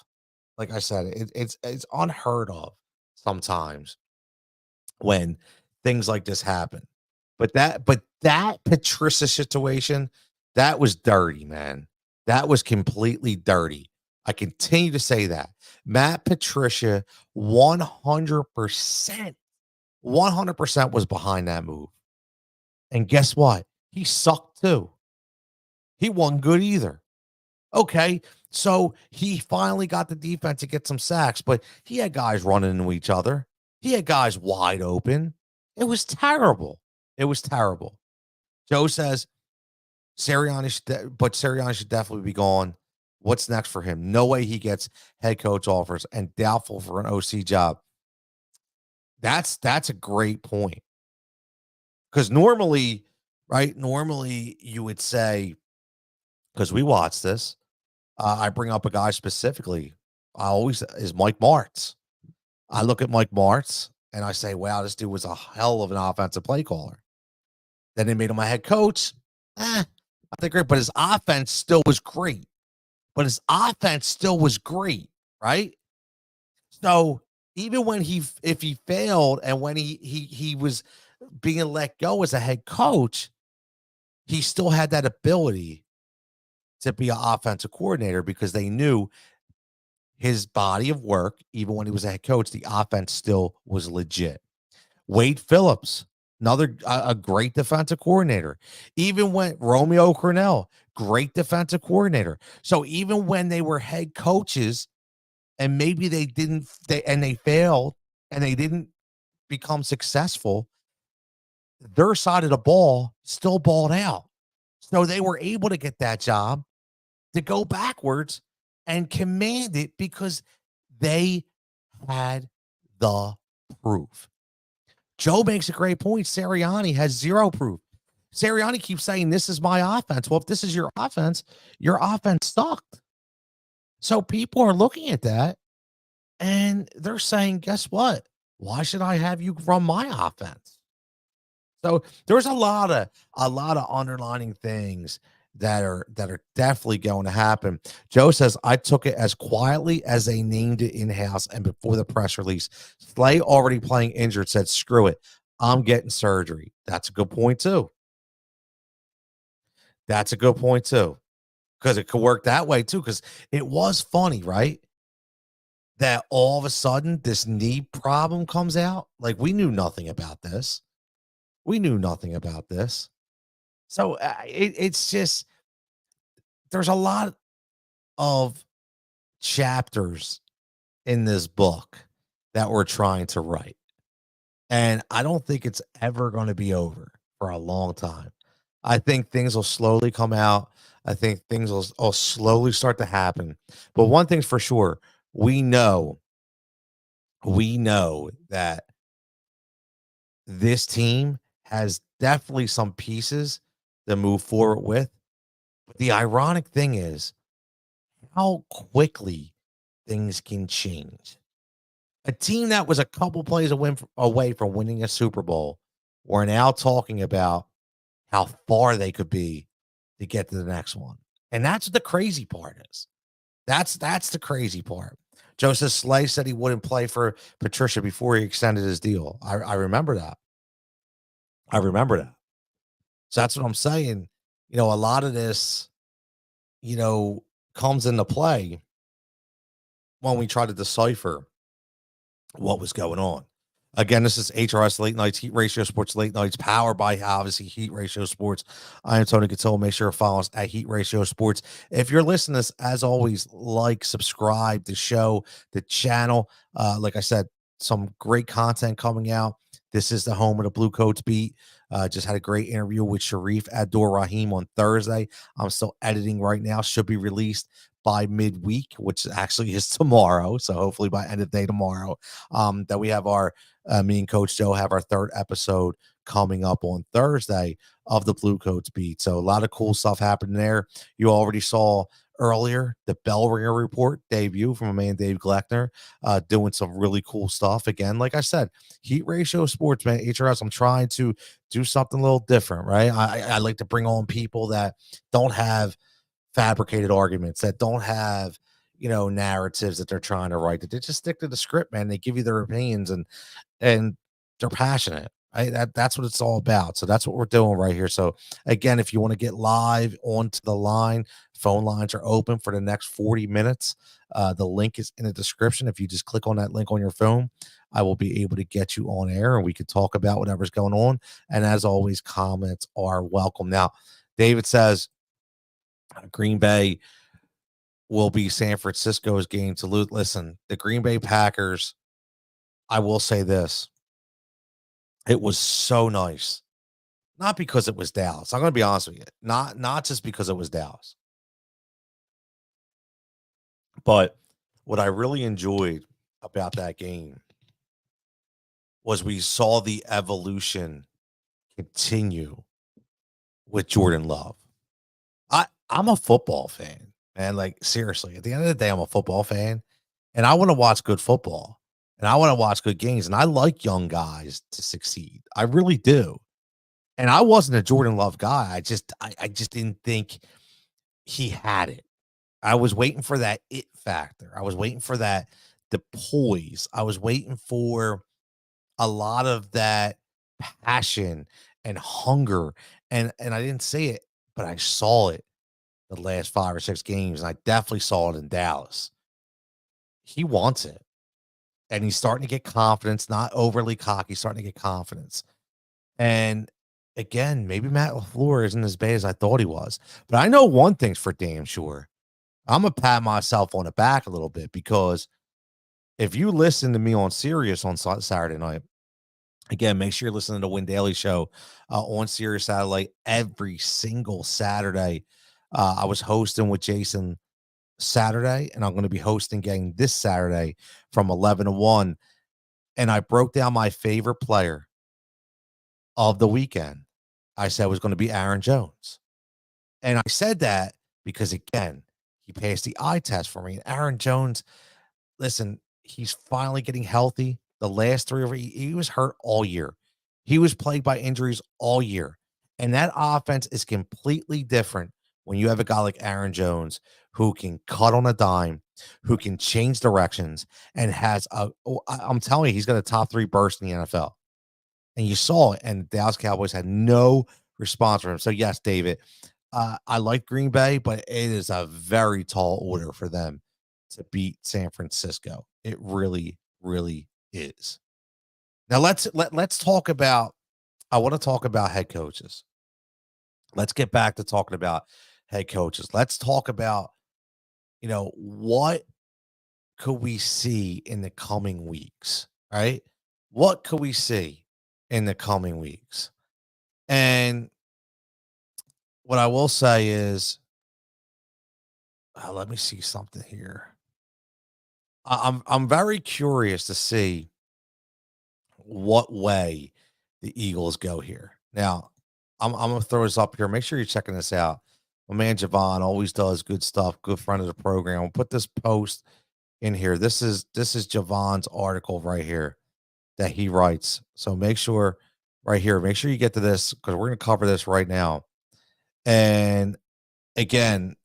Speaker 1: Like I said, it's unheard of sometimes when things like this happen. But that Patricia situation, that was dirty, man. That was completely dirty. I continue to say that. Matt Patricia 100%, 100% was behind that move. And guess what? He sucked too. He wasn't good either. Okay. So he finally got the defense to get some sacks, but he had guys running into each other. He had guys wide open. It was terrible. It was terrible. Joe says but Sirianni should definitely be gone. What's next for him? No way he gets head coach offers and doubtful for an OC job. That's a great point. Because normally, right? Normally you would say, because we watched this, I bring up a guy specifically. I always is Mike Martz. I look at Mike Martz and I say, wow, this dude was a hell of an offensive play caller. Then they made him a head coach. I think great, but his offense still was great. Right? So even when if he failed and when he was being let go as a head coach, he still had that ability to be an offensive coordinator because they knew his body of work, even when he was a head coach, the offense still was legit. Wade Phillips, another a great defensive coordinator. Even when Romeo Crennel, great defensive coordinator. So even when they were head coaches and maybe they failed and they didn't become successful, their side of the ball still balled out. So they were able to get that job to go backwards and command it because they had the proof. Joe makes a great point. Sirianni has zero proof. Sirianni keeps saying, this is my offense. Well, if this is your offense sucked. So people are looking at that and they're saying, guess what? Why should I have you run my offense? So there's a lot of underlining things that are definitely going to happen. Joe says, I took it as quietly as they named it in-house and before the press release. Slay, already playing injured, said, screw it. I'm getting surgery. That's a good point too. That's a good point too. Because it could work that way too. Because it was funny, right? That all of a sudden this knee problem comes out. Like we knew nothing about this. So it's just, there's a lot of chapters in this book that we're trying to write. And I don't think it's ever going to be over for a long time. I think things will slowly come out. I think things will slowly start to happen. But one thing's for sure, we know that this team has definitely some pieces to move forward with. But the ironic thing is how quickly things can change. A team that was a couple plays away from winning a Super Bowl, we're now talking about how far they could be to get to the next one. And that's what the crazy part is. That's the crazy part. Joseph Slay said he wouldn't play for Patricia before he extended his deal. I remember that. I remember that. So that's what I'm saying. A lot of this, you know, comes into play when we try to decipher what was going on. Again, this is HRS Late Nights, Heat Ratio Sports Late Nights, powered by obviously Heat Ratio Sports. I am Tony Cutillo. Make sure to follow us at Heat Ratio Sports. If you're listening to this, as always, like, subscribe the show, the channel. Like I said, some great content coming out. This is the home of the Blue Coats beat. Just had a great interview with Sharif Abdur Rahim on Thursday. I'm still editing right now. Should be released by midweek, which actually is tomorrow. So hopefully by end of day tomorrow, that we have our me and Coach Joe have our third episode coming up on Thursday of the Blue Coats beat. So a lot of cool stuff happening there. You already saw earlier the Bell Ringer report debut from a man, Dave Gleckner, doing some really cool stuff. Again, like I said, Heat Ratio Sports, man, HRS, I'm trying to do something a little different, right? I like to bring on people that don't have fabricated arguments, that don't have narratives that they're trying to write, that they just stick to the script, man. They give you their opinions, and they're passionate. Right? That's what it's all about. So that's what we're doing right here. So again, if you want to get live onto the line, phone lines are open for the next 40 minutes. The link is in the description. If you just click on that link on your phone, I will be able to get you on air and we can talk about whatever's going on. And as always, comments are welcome. Now, David says Green Bay will be San Francisco's game to lose. Listen, the Green Bay Packers, I will say this. It was so nice. Not because it was Dallas. I'm going to be honest with you. Not just because it was Dallas. But what I really enjoyed about that game was we saw the evolution continue with Jordan Love. I'm a football fan, man. Like, seriously, at the end of the day, I'm a football fan, and I want to watch good football, and I want to watch good games, and I like young guys to succeed. I really do. And I wasn't a Jordan Love guy. I just didn't think he had it. I was waiting for that it factor. I was waiting for the poise. I was waiting for a lot of that passion and hunger. And I didn't see it, but I saw it the last 5 or 6 games. And I definitely saw it in Dallas. He wants it. And he's starting to get confidence, not overly cocky, starting to get confidence. And again, maybe Matt LaFleur isn't as bad as I thought he was. But I know one thing's for damn sure. I'm going to pat myself on the back a little bit because if you listen to me on Sirius on Saturday night, again, make sure you're listening to the Win Daily Show on Sirius Satellite every single Saturday. I was hosting with Jason Saturday, and I'm going to be hosting again this Saturday from 11 to 1. And I broke down my favorite player of the weekend. I said it was going to be Aaron Jones. And I said that because, again, he passed the eye test for me. And Aaron Jones, listen, he's finally getting healthy. The last 3 he was hurt all year. He was plagued by injuries all year. And that offense is completely different when you have a guy like Aaron Jones who can cut on a dime, who can change directions, and I'm telling you, he's got a top 3 burst in the NFL. And you saw it, and the Dallas Cowboys had no response from him. So, yes, David, I like Green Bay, but it is a very tall order for them to beat San Francisco. It really, really is. Now, let's talk about I want to talk about head coaches. Let's get back to talking about head coaches. Let's talk about, what could we see in the coming weeks, right? What could we see in the coming weeks? And what I will say is, let me see something here. I'm very curious to see what way the Eagles go here. Now, I'm gonna throw this up here. Make sure you're checking this out. My man Javon always does good stuff. Good friend of the program. I'll put this post in here. This is Javon's article right here that he writes. So make sure right here, make sure you get to this because we're going to cover this right now. And again,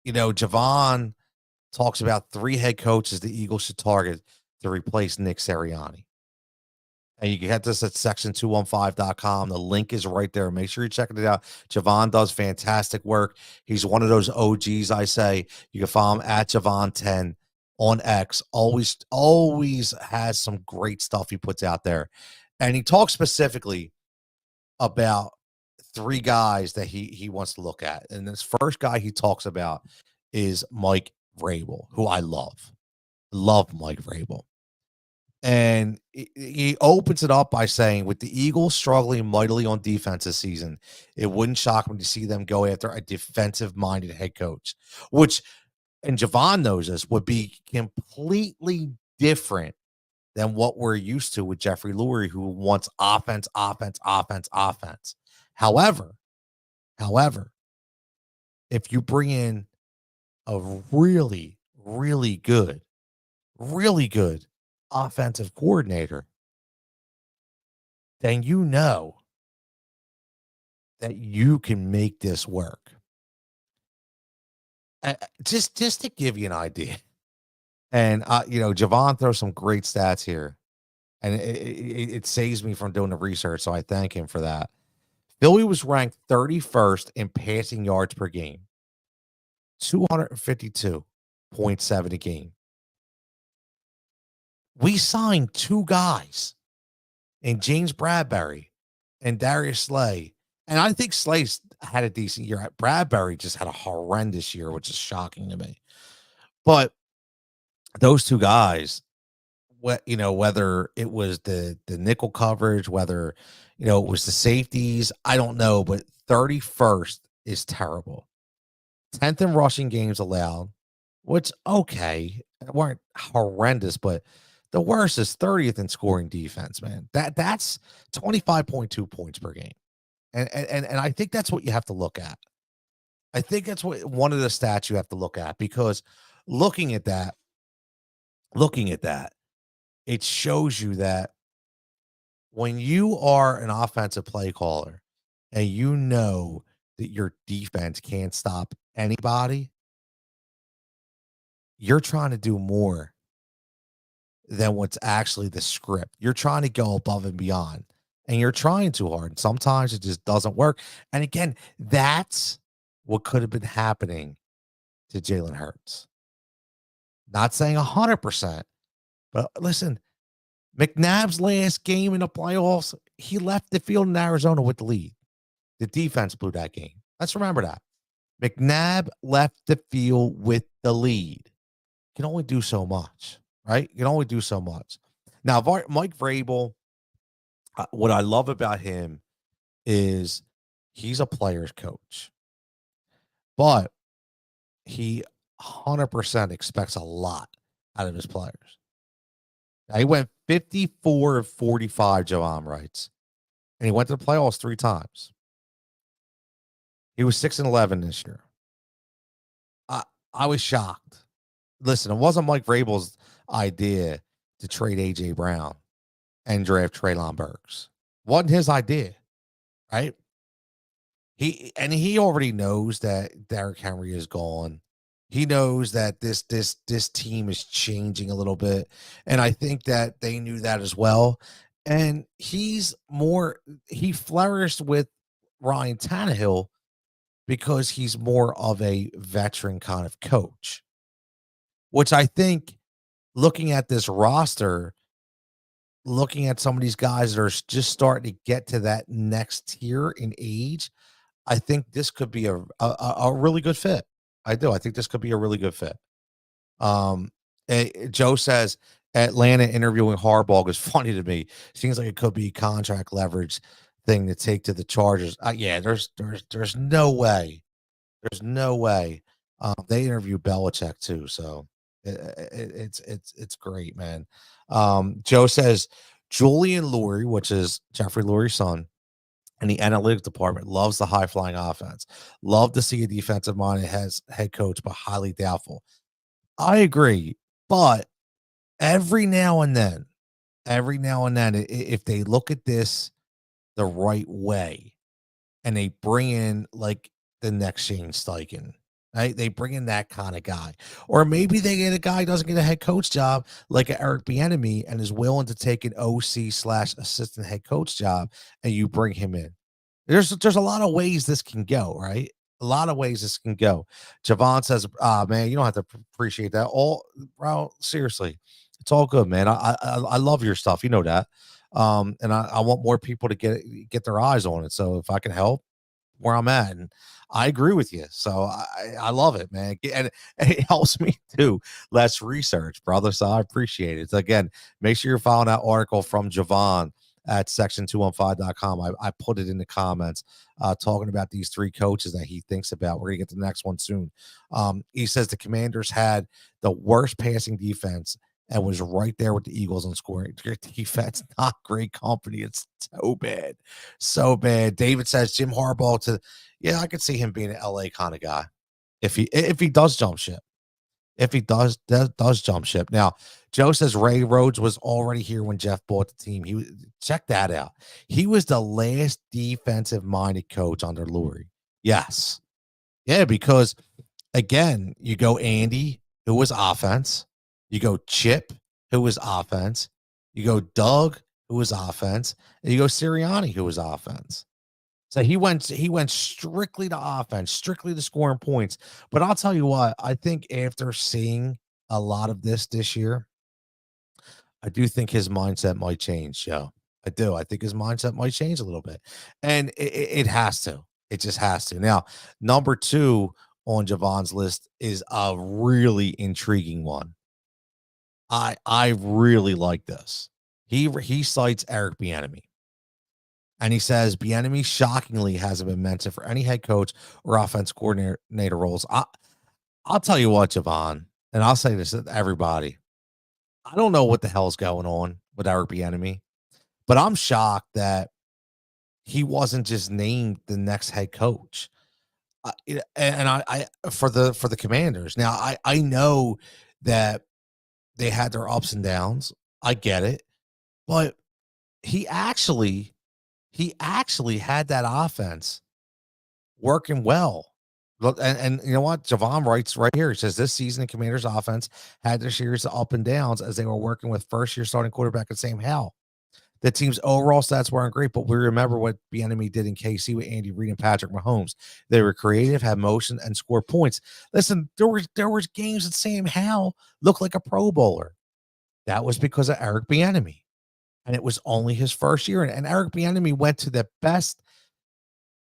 Speaker 1: Javon talks about 3 head coaches the Eagles should target to replace Nick Sirianni. And you can get this at section215.com. The link is right there. Make sure you're checking it out. Javon does fantastic work. He's one of those OGs, I say. You can follow him at Javon10 on X. Always has some great stuff he puts out there. And he talks specifically about 3 guys that he wants to look at. And this first guy he talks about is Mike Vrabel, who I love. Love Mike Vrabel. And he opens it up by saying, with the Eagles struggling mightily on defense this season, it wouldn't shock me to see them go after a defensive-minded head coach, which, and Javon knows this, would be completely different than what we're used to with Jeffrey Lurie, who wants offense, offense, offense, offense. However, if you bring in a really, really good offensive coordinator, then you know that you can make this work. Just to give you an idea. And, Javon throws some great stats here, and it saves me from doing the research, so I thank him for that. Philly was ranked 31st in passing yards per game, 252.7 a game. We signed 2 guys in James Bradbury and Darius Slay. And I think Slay's had a decent year. Bradbury just had a horrendous year, which is shocking to me. But those 2 guys, whether it was the nickel coverage, whether, it was the safeties, I don't know, but 31st is terrible. 10th in rushing games allowed, which, okay, weren't horrendous, but the worst is 30th in scoring defense, man. That's 25.2 points per game. And I think that's what you have to look at. I think that's one of the stats you have to look at, because looking at that, it shows you that when you are an offensive play caller and you know that your defense can't stop anybody, you're trying to do more than what's actually the script. You're trying to go above and beyond, and you're trying too hard. Sometimes it just doesn't work. And again, that's what could have been happening to Jalen Hurts. Not saying 100%, but listen, McNabb's last game in the playoffs, he left the field in Arizona with the lead. The defense blew that game. Let's remember that. McNabb left the field with the lead. You can only do so much, right? You can only do so much. Now, Mike Vrabel, what I love about him is he's a player's coach, but he 100% expects a lot out of his players. Now, he went 54 of 45, Javon writes, and he went to the playoffs 3 times. He was 6-11 this year. I was shocked. Listen, it wasn't Mike Vrabel's idea to trade A.J. Brown and draft Treylon Burks. Wasn't his idea, right? He already knows that Derrick Henry is gone. He knows that this team is changing a little bit, and I think that they knew that as well. And he flourished with Ryan Tannehill because he's more of a veteran kind of coach, which I think, looking at this roster, looking at some of these guys that are just starting to get to that next tier in age, I think this could be a really good fit. I do. I think this could be a really good fit. Joe says Atlanta interviewing Harbaugh is funny to me. Seems like it could be contract leverage thing to take to the Chargers. Yeah, there's no way. There's no way. They interview Belichick too, so it's great, man. Joe says Julian Lurie, which is Jeffrey Lurie's son, and the analytics department loves the high flying offense. Love to see a defensive minded head coach, but highly doubtful. I agree, But every now and then, if they look at this the right way and they bring in like the next Shane Steichen, right? They bring in that kind of guy, or maybe they get a guy who doesn't get a head coach job like a Eric Bieniemy and is willing to take an OC slash assistant head coach job, and you bring him in. There's a lot of ways this can go, right? A lot of ways this can go. Javon says, "Ah, man, you don't have to appreciate that. All, bro, seriously, it's all good, man. I love your stuff. You know that. And I want more people to get their eyes on it. So if I can help where I'm at, and I agree with you. So I love it, man. And it helps me too. Less research, brother. So I appreciate it. So again, make sure you're following that article from Javon at section215.com. I put it in the comments, talking about these three coaches that he thinks about. We're gonna get to the next one soon. He says the Commanders had the worst passing defense and was right there with the Eagles on scoring. Their defense, not great company. It's so bad. So bad. David says Jim Harbaugh yeah, I could see him being an LA kind of guy if he does jump ship. If he does jump ship. Now, Joe says Ray Rhodes was already here when Jeff bought the team. Check that out. He was the last defensive minded coach under Lurie. Yes. Yeah, because again, you go Andy, who was offense. You go Chip, who was offense. You go Doug, who was offense. And you go Sirianni, who was offense. So he went strictly to offense, strictly to scoring points. But I'll tell you what, I think after seeing a lot of this year, I do think his mindset might change, Joe. I do. I think his mindset might change a little bit. And it has to. It just has to. Now, number 2 on Javon's list is a really intriguing one. I really like this. He cites Eric Bieniemy. And he says Bieniemy shockingly hasn't been mentioned for any head coach or offense coordinator roles. I'll tell you what, Javon, and I'll say this to everybody. I don't know what the hell's going on with Eric Bieniemy, but I'm shocked that he wasn't just named the next head coach. And I for the Commanders. Now I know that they had their ups and downs. I get it, but he actually had that offense working well. Look, and you know what? Javon writes right here. He says this season, the Commanders' offense had their series of up and downs as they were working with first-year starting quarterback at Sam Howell. The team's overall stats weren't great, but we remember what Bieniemy did in KC with Andy Reid and Patrick Mahomes. They were creative, had motion, and scored points. Listen, there was games that Sam Howell looked like a Pro Bowler. That was because of Eric Bieniemy, and it was only his first year. And Eric Bieniemy went to the best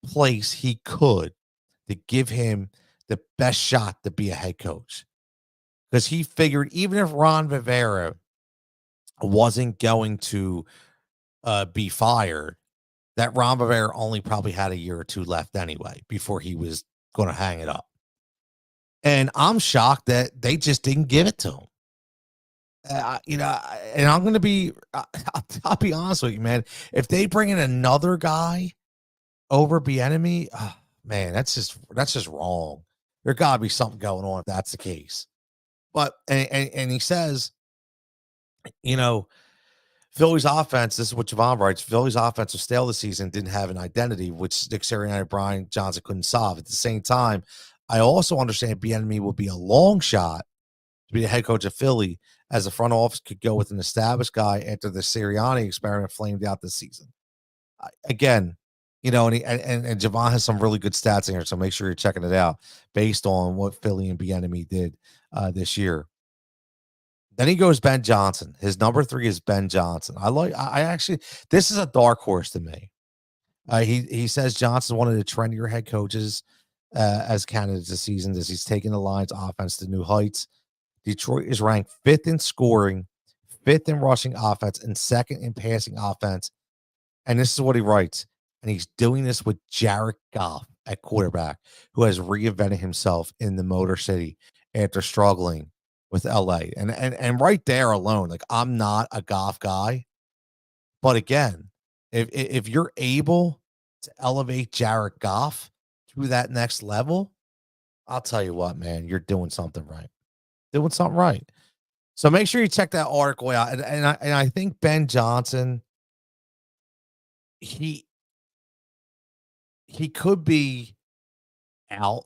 Speaker 1: place he could to give him the best shot to be a head coach, because he figured even if Ron Rivera wasn't going to be fired, that Ron Rivera only probably had a year or two left anyway before he was going to hang it up. And I'm shocked that they just didn't give it to him. And I'm going to be, I'll be honest with you, man. If they bring in another guy over Bieniemy, man, that's just wrong. There got to be something going on if that's the case. But and he says, Philly's offense, this is what Javon writes, Philly's offense was stale this season, didn't have an identity, which Nick Sirianni and Brian Johnson couldn't solve. At the same time, I also understand Bieniemy will be a long shot to be the head coach of Philly, as the front office could go with an established guy after the Sirianni experiment flamed out this season. Again, and Javon has some really good stats in here, so make sure you're checking it out based on what Philly and Bieniemy did this year. Then he goes Ben Johnson. His number 3 is Ben Johnson. I actually, this is a dark horse to me. He says Johnson one of the trendier head coaches as candidates this season, as he's taking the Lions offense to new heights. Detroit is ranked 5th in scoring, 5th in rushing offense, and 2nd in passing offense. And this is what he writes. And he's doing this with Jared Goff at quarterback, who has reinvented himself in the Motor City after struggling with LA. And right there alone, like, I'm not a Goff guy. But again, if you're able to elevate Jared Goff to that next level, I'll tell you what, man, you're doing something right. Doing something right. So make sure you check that article out. And I think Ben Johnson, he he could be out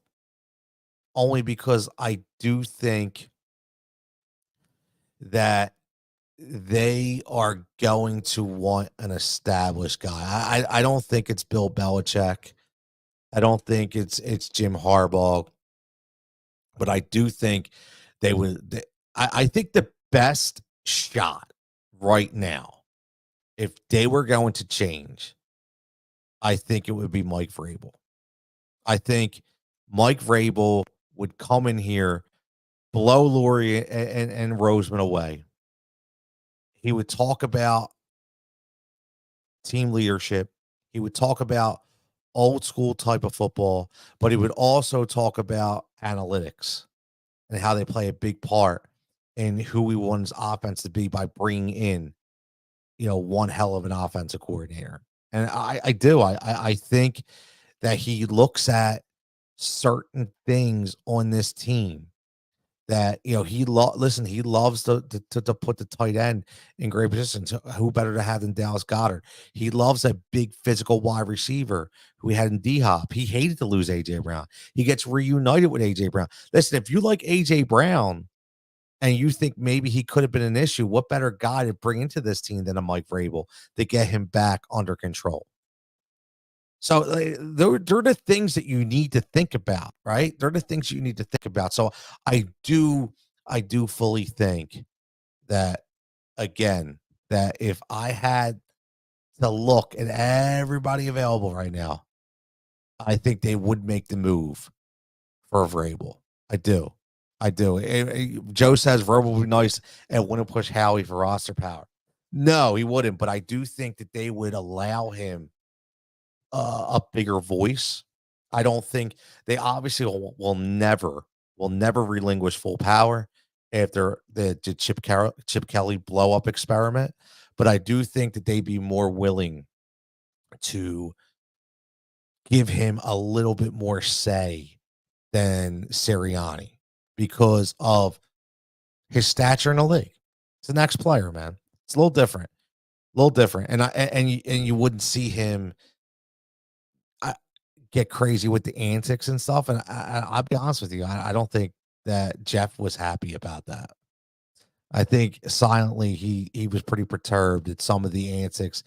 Speaker 1: only because I do think that they are going to want an established guy. I don't think it's Bill Belichick. I don't think it's Jim Harbaugh, but I do think they would. I think the best shot right now, if they were going to change, I think it would be Mike Vrabel. I think Mike Vrabel would come in here, blow Laurie and Roseman away. He would talk about team leadership. He would talk about old school type of football, but he would also talk about analytics and how they play a big part in who we want his offense to be by bringing in, one hell of an offensive coordinator. And I do. I think that he looks at certain things on this team that he loves to put the tight end in great positions. Who better to have than Dallas Goddard? He loves a big physical wide receiver who he had in D Hop. He hated to lose AJ Brown. He gets reunited with AJ Brown. Listen, if you like AJ Brown and you think maybe he could have been an issue, what better guy to bring into this team than a Mike Vrabel to get him back under control? So they're the things that you need to think about, right? They're the things you need to think about. So I do fully think that, again, that if I had to look at everybody available right now, I think they would make the move for Vrabel. I do. I do. Joe says Vrabel would be nice and wouldn't push Howie for roster power. No, he wouldn't. But I do think that they would allow him a bigger voice. I don't think they obviously will never relinquish full power after the Chip Kelly blow up experiment. But I do think that they'd be more willing to give him a little bit more say than Sirianni because of his stature in the league. It's the next player, man. It's a little different, and you wouldn't see him get crazy with the antics and stuff. And I'll be honest with you, I don't think that Jeff was happy about that. I think silently he was pretty perturbed at some of the antics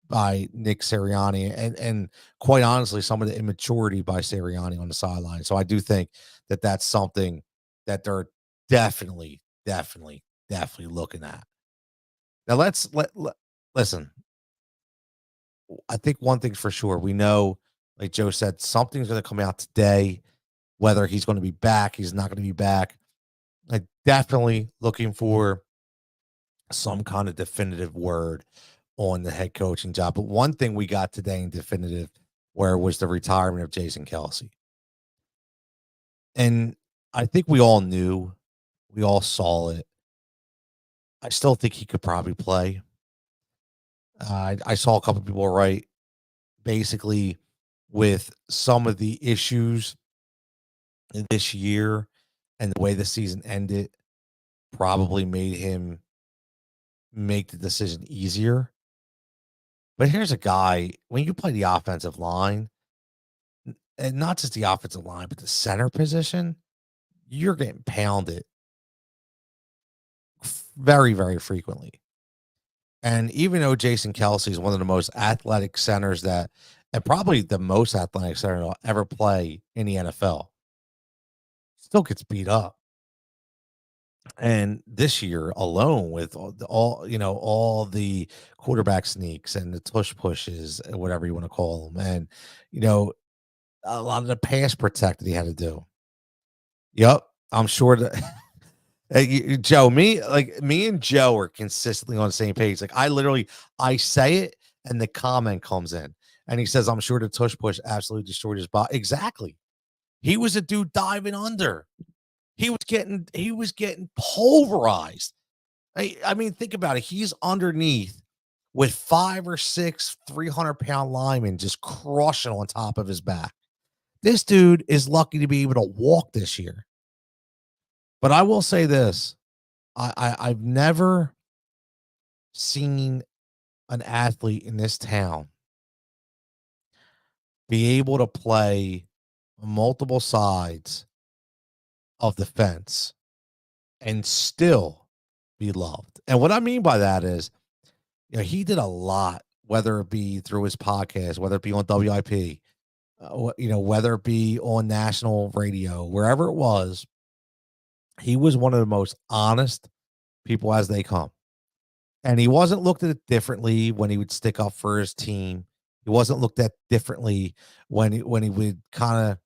Speaker 1: by Nick Sirianni and quite honestly some of the immaturity by Sirianni on the sideline. So I do think that that's something that they're definitely, definitely, definitely looking at. Now listen. I think one thing's for sure. We know, like Joe said, something's going to come out today. Whether he's going to be back, he's not going to be back. I definitely looking for some kind of definitive word on the head coaching job. But one thing we got today in definitive where was the retirement of Jason Kelce. And I think we all knew, we all saw it. I still think he could probably play. I saw a couple people write basically with some of the issues this year and the way the season ended probably made him make the decision easier. But here's a guy, when you play the offensive line, and not just the offensive line, but the center position, you're getting pounded very, very frequently. And even though Jason Kelce is one of the most athletic centers and probably the most athletic center to ever play in the NFL, still gets beat up. And this year alone, with all the quarterback sneaks and the tush pushes, whatever you want to call them, and a lot of the pass protect that he had to do. Yep, I'm sure that Joe, me and Joe are consistently on the same page. Like I say it, and the comment comes in, and he says, "I'm sure the tush push absolutely destroyed his body." Exactly. He was a dude diving under. He was getting pulverized. I mean, think about it. He's underneath with 5 or 6 300-pound linemen just crushing on top of his back. This dude is lucky to be able to walk this year. But I will say this. I've never seen an athlete in this town be able to play multiple sides of the fence and still be loved. And what I mean by that is, he did a lot, whether it be through his podcast, whether it be on WIP, whether it be on national radio, wherever it was, he was one of the most honest people as they come. And he wasn't looked at differently when he would stick up for his team. He wasn't looked at differently when he would kind of,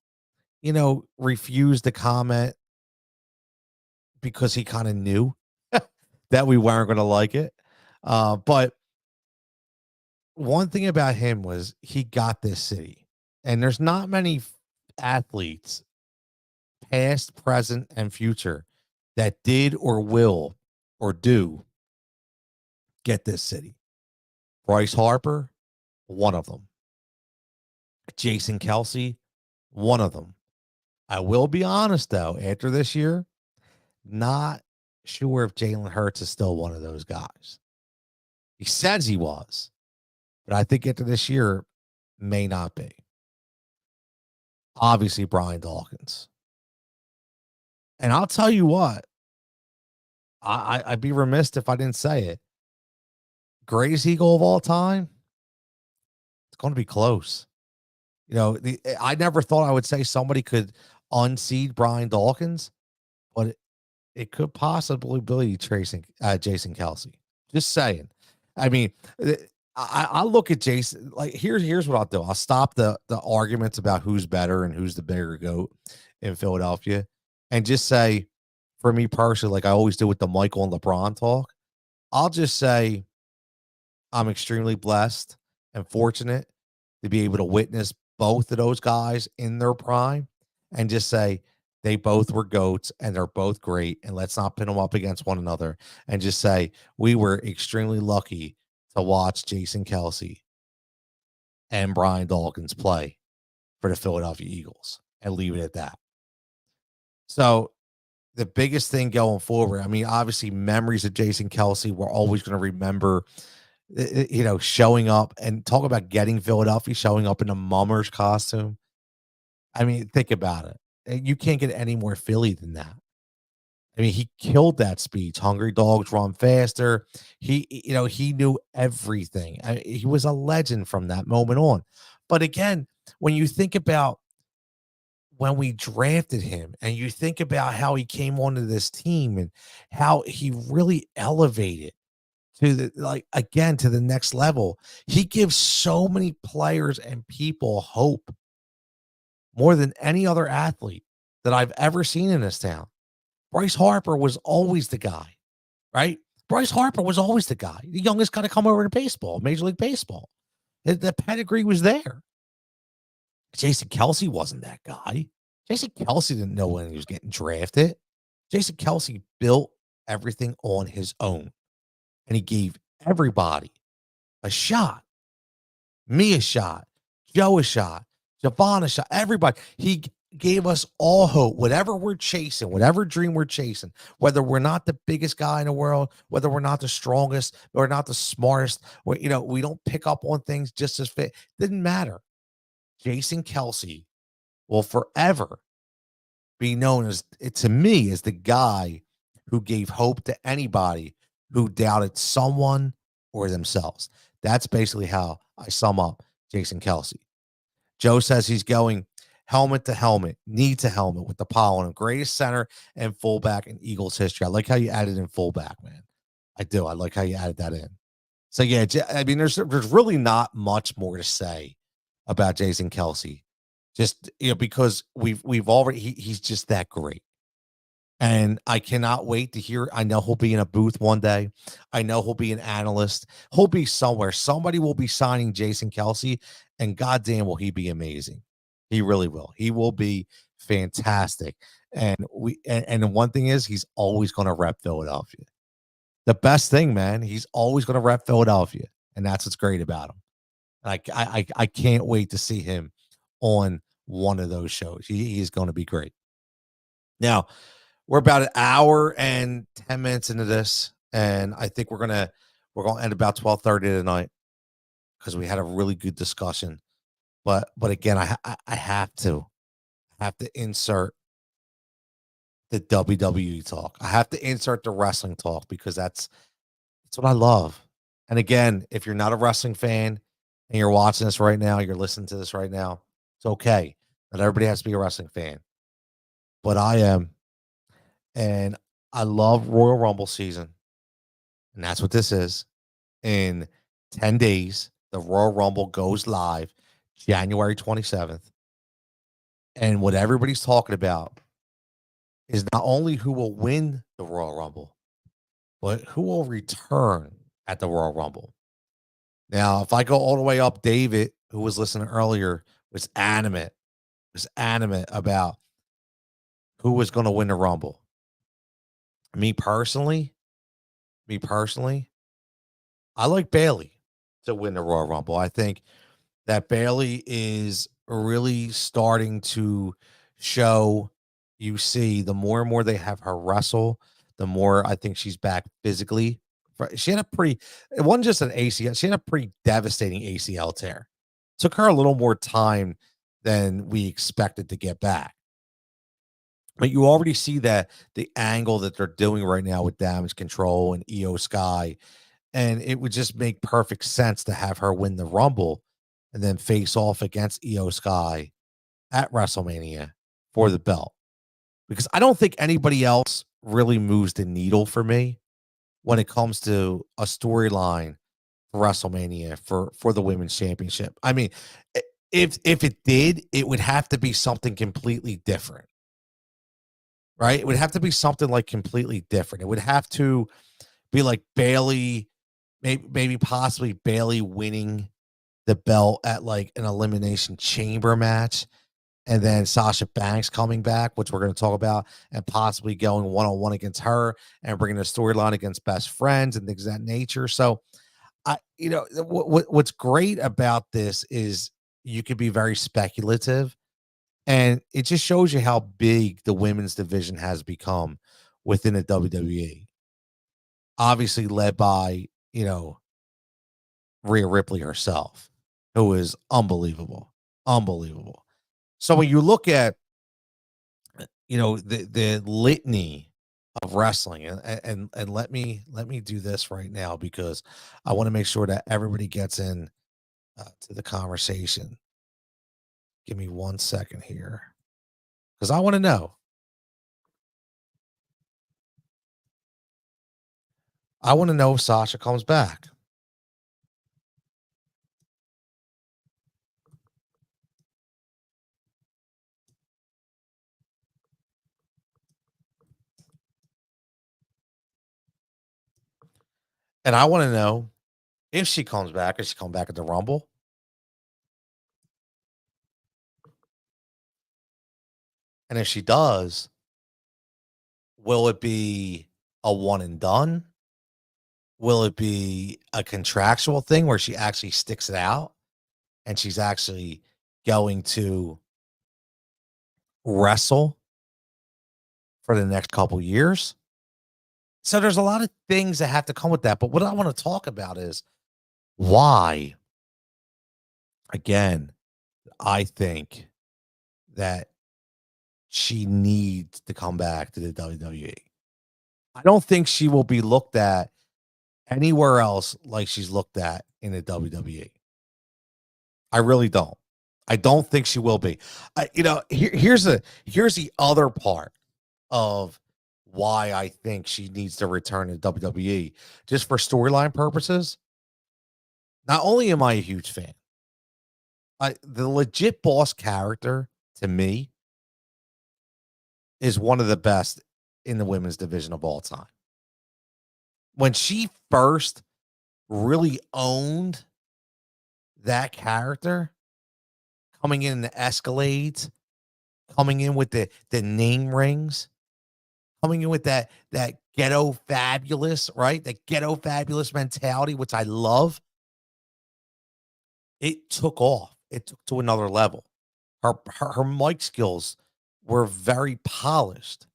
Speaker 1: refuse to comment because he kind of knew that we weren't going to like it. But one thing about him was he got this city, and there's not many athletes, past, present, and future, that did or will or do get this city. Bryce Harper, one of them. Jason Kelce, one of them. I will be honest, though, after this year, not sure if Jalen Hurts is still one of those guys. He says he was, but I think after this year, may not be. Obviously, Brian Dawkins. And I'll tell you what, I'd be remiss if I didn't say it. Greatest Eagle of all time, it's going to be close. I never thought I would say somebody could unseed Brian Dawkins, but it could possibly be Jason Kelce. Just saying. I mean, I look at Jason, like, here's what I'll do. I'll stop the arguments about who's better and who's the bigger GOAT in Philadelphia, and just say, for me personally, like I always do with the Michael and LeBron talk, I'll just say I'm extremely blessed and fortunate to be able to witness both of those guys in their prime, and just say they both were GOATs and they're both great. And let's not pin them up against one another, and just say we were extremely lucky to watch Jason Kelce and Brian Dawkins play for the Philadelphia Eagles, and leave it at that. So the biggest thing going forward, I mean, obviously memories of Jason Kelce, we're always going to remember, showing up, and talk about getting Philadelphia, showing up in a mummer's costume. I mean, think about it. You can't get any more Philly than that. I mean, he killed that speech. Hungry dogs run faster. He knew everything. He was a legend from that moment on. But again, when you think about when we drafted him, and you think about how he came onto this team and how he really elevated to the next level, he gives so many players and people hope, more than any other athlete that I've ever seen in this town. Bryce Harper was always the guy, right? Bryce Harper was always the guy, the youngest guy to come over to baseball, Major League Baseball. The pedigree was there. Jason Kelce wasn't that guy. Jason Kelce didn't know when he was getting drafted. Jason Kelce built everything on his own, and he gave everybody a shot. Me a shot, Joe a shot, DeVonta a shot, everybody. He gave us all hope. Whatever we're chasing, whatever dream we're chasing, whether we're not the biggest guy in the world, whether we're not the strongest, or not the smartest, or we don't pick up on things just as fit. Didn't matter. Jason Kelce will forever be known as, to me, as the guy who gave hope to anybody who doubted someone or themselves. That's basically how I sum up Jason Kelce. Joe says he's going helmet to helmet, knee to helmet with the pollen, greatest center and fullback in Eagles history. I like how you added in fullback, man. I do. I like how you added that in. So yeah, I mean, there's really not much more to say about Jason Kelce, just because we've already he's just that great. And I cannot wait to hear. I know he'll be in a booth one day. I know he'll be an analyst. He'll be somewhere. Somebody will be signing Jason Kelce, and goddamn, will he be amazing. He really will. He will be fantastic. And and the one thing is, he's always going to rep Philadelphia. The best thing, man, he's always going to rep Philadelphia, and that's what's great about him. I can't wait to see him on one of those shows. He is going to be great. Now, We're about an hour and 10 minutes into this, and I think we're gonna end about 12:30 tonight because we had a really good discussion. But again, I have to insert the WWE talk. I have to insert the wrestling talk because that's what I love. And again, if you're not a wrestling fan and you're watching this right now, you're listening to this right now, it's okay. Not everybody has to be a wrestling fan, but I am. And I love Royal Rumble season. And that's what this is. In 10 days, the Royal Rumble goes live January 27th. And what everybody's talking about is not only who will win the Royal Rumble, but who will return at the Royal Rumble. Now, if I go all the way up, David, who was listening earlier, was adamant about who was going to win the Rumble. Me personally, me personally, I like Bailey to win the Royal Rumble. I think that Bailey is really starting to show. You see, the more and more they have her wrestle, the more I think she's back physically. She had a pretty, it wasn't just an ACL, she had a pretty devastating ACL tear. Took her a little more time than we expected to get back. But you already see that the angle that they're doing right now with Damage Control and EO Sky, and it would just make perfect sense to have her win the Rumble and then face off against EO Sky at WrestleMania for the belt. Because I don't think anybody else really moves the needle for me when it comes to a storyline for WrestleMania for the women's championship. I mean, if it did, it would have to be something completely different, right? It would have to be something like completely different. It would have to be like Bailey, maybe possibly Bailey winning the belt at like an elimination chamber match, and then Sasha Banks coming back, which we're going to talk about, and possibly going one on one against her and bringing a storyline against best friends and things of that nature. So, what's great about this is you could be very speculative, and it just shows you how big the women's division has become within the WWE. Obviously, led by Rhea Ripley herself, who is unbelievable, unbelievable. So when you look at the litany of wrestling, and let me do this right now because I want to make sure that everybody gets in to the conversation. Give me 1 second here because I want to know. I want to know if Sasha comes back. And I want to know if she comes back, is she come back at the Rumble? And if she does, will it be a one and done? Will it be a contractual thing where she actually sticks it out and she's actually going to wrestle for the next couple years? So there's a lot of things that have to come with that. But what I want to talk about is why, again, I think that she needs to come back to the WWE. I don't think she will be looked at anywhere else like she's looked at in the WWE. I really don't. I don't think she will be. Here's the other part of why I think she needs to return to WWE, just for storyline purposes. Not only am I a huge fan, the legit boss character to me is one of the best in the women's division of all time. When she first really owned that character, coming in the Escalades, coming in with the name rings, coming in with that ghetto fabulous, right? That ghetto fabulous mentality, which I love. It took off. It took to another level. Her mic skills were very polished.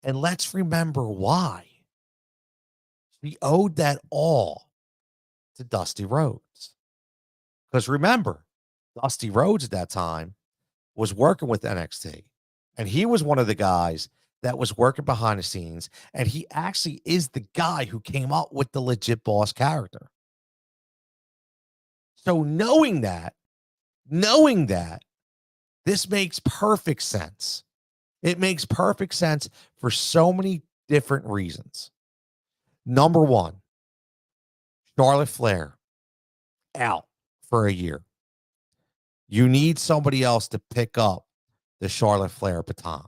Speaker 1: And let's remember why. She owed that all to Dusty Rhodes. Because remember, Dusty Rhodes at that time was working with NXT. And he was one of the guys that was working behind the scenes. And he actually is the guy who came up with the legit boss character. So knowing that, this makes perfect sense. It makes perfect sense for so many different reasons. Number one, Charlotte Flair out for a year. You need somebody else to pick up the Charlotte Flair baton.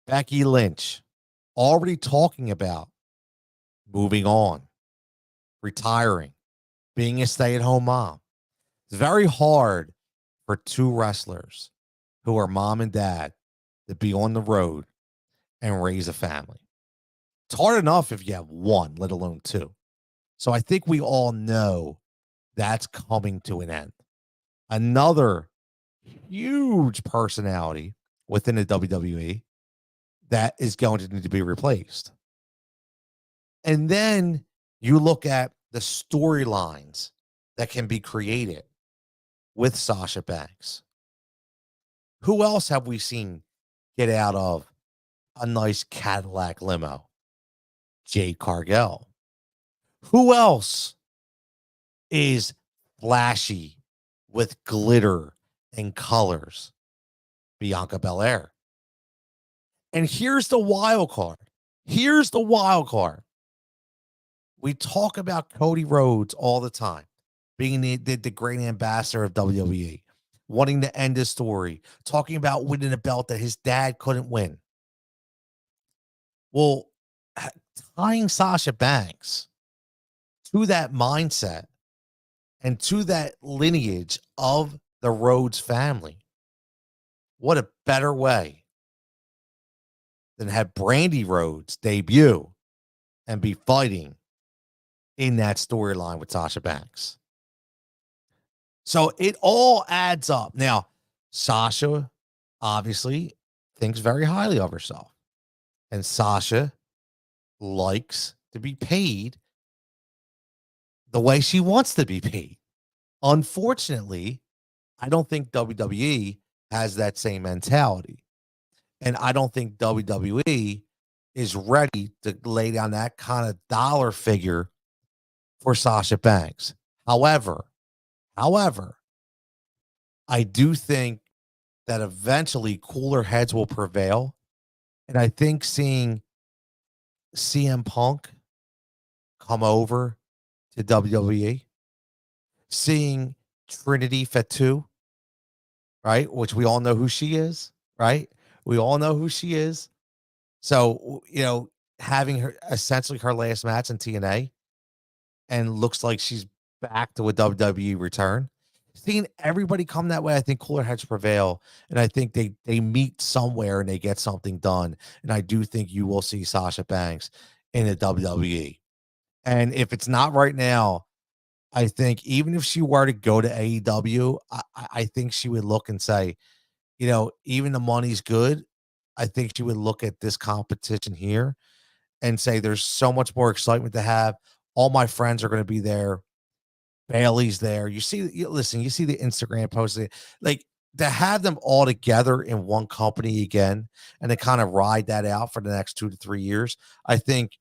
Speaker 1: Becky Lynch already talking about moving on, retiring, being a stay-at-home mom. It's very hard for two wrestlers who are mom and dad to be on the road and raise a family. It's hard enough if you have one, let alone two. So I think we all know that's coming to an end. Another huge personality within the WWE that is going to need to be replaced. And then you look at the storylines that can be created with Sasha Banks. Who else have we seen get out of a nice Cadillac limo? Jade Cargill. Who else is flashy with glitter and colors? Bianca Belair. And here's the wild card. Here's the wild card. We talk about Cody Rhodes all the time, being the great ambassador of WWE, wanting to end his story, talking about winning a belt that his dad couldn't win. Well, tying Sasha Banks to that mindset and to that lineage of the Rhodes family, what a better way than have Brandy Rhodes debut and be fighting in that storyline with Sasha Banks. So it all adds up. Now, Sasha obviously thinks very highly of herself, and Sasha likes to be paid the way she wants to be paid. Unfortunately, I don't think WWE has that same mentality. And I don't think WWE is ready to lay down that kind of dollar figure for Sasha Banks. However, I do think that eventually cooler heads will prevail. And I think seeing CM Punk come over to WWE, seeing Trinity Fatu, right? Which we all know who she is, right? We all know who she is. So, having her essentially her last match in TNA and looks like she's back to a WWE return. Seeing everybody come that way, I think cooler heads prevail. And I think they meet somewhere and they get something done. And I do think you will see Sasha Banks in the WWE. And if it's not right now, I think even if she were to go to AEW, I think she would look and say, even the money's good. I think she would look at this competition here and say, there's so much more excitement to have. All my friends are going to be there. Bailey's there. You see the Instagram posts, like to have them all together in one company again and to kind of ride that out for the next 2 to 3 years. I think,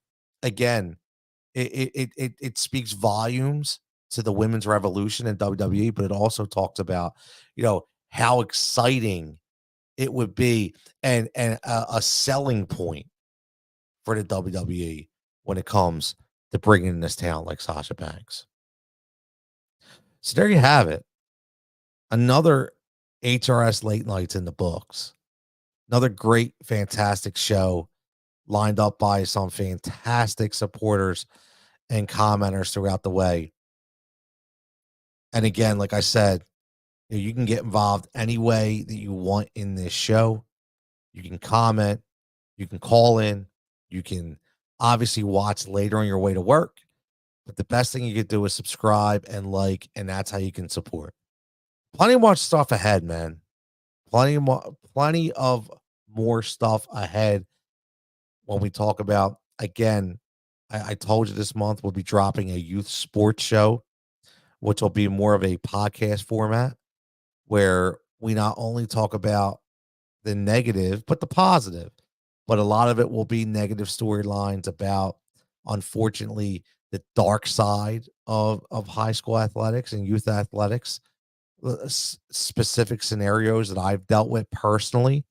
Speaker 1: again, it speaks volumes to the women's revolution in WWE, but it also talks about, how exciting it would be and a selling point for the WWE when it comes to bringing in this talent like Sasha Banks. So there you have it. Another HRS Late Nights in the books. Another great, fantastic show lined up by some fantastic supporters and commenters throughout the way. And again, like I said, you can get involved any way that you want in this show. You can comment, you can call in, you can obviously watch later on your way to work. But the best thing you could do is subscribe and like, and that's how you can support. Plenty more stuff ahead, man. Plenty of more stuff ahead when we talk about, again, I told you this month we'll be dropping a youth sports show, which will be more of a podcast format where we not only talk about the negative, but the positive. But a lot of it will be negative storylines about, unfortunately, the dark side of high school athletics and youth athletics, specific scenarios that I've dealt with personally,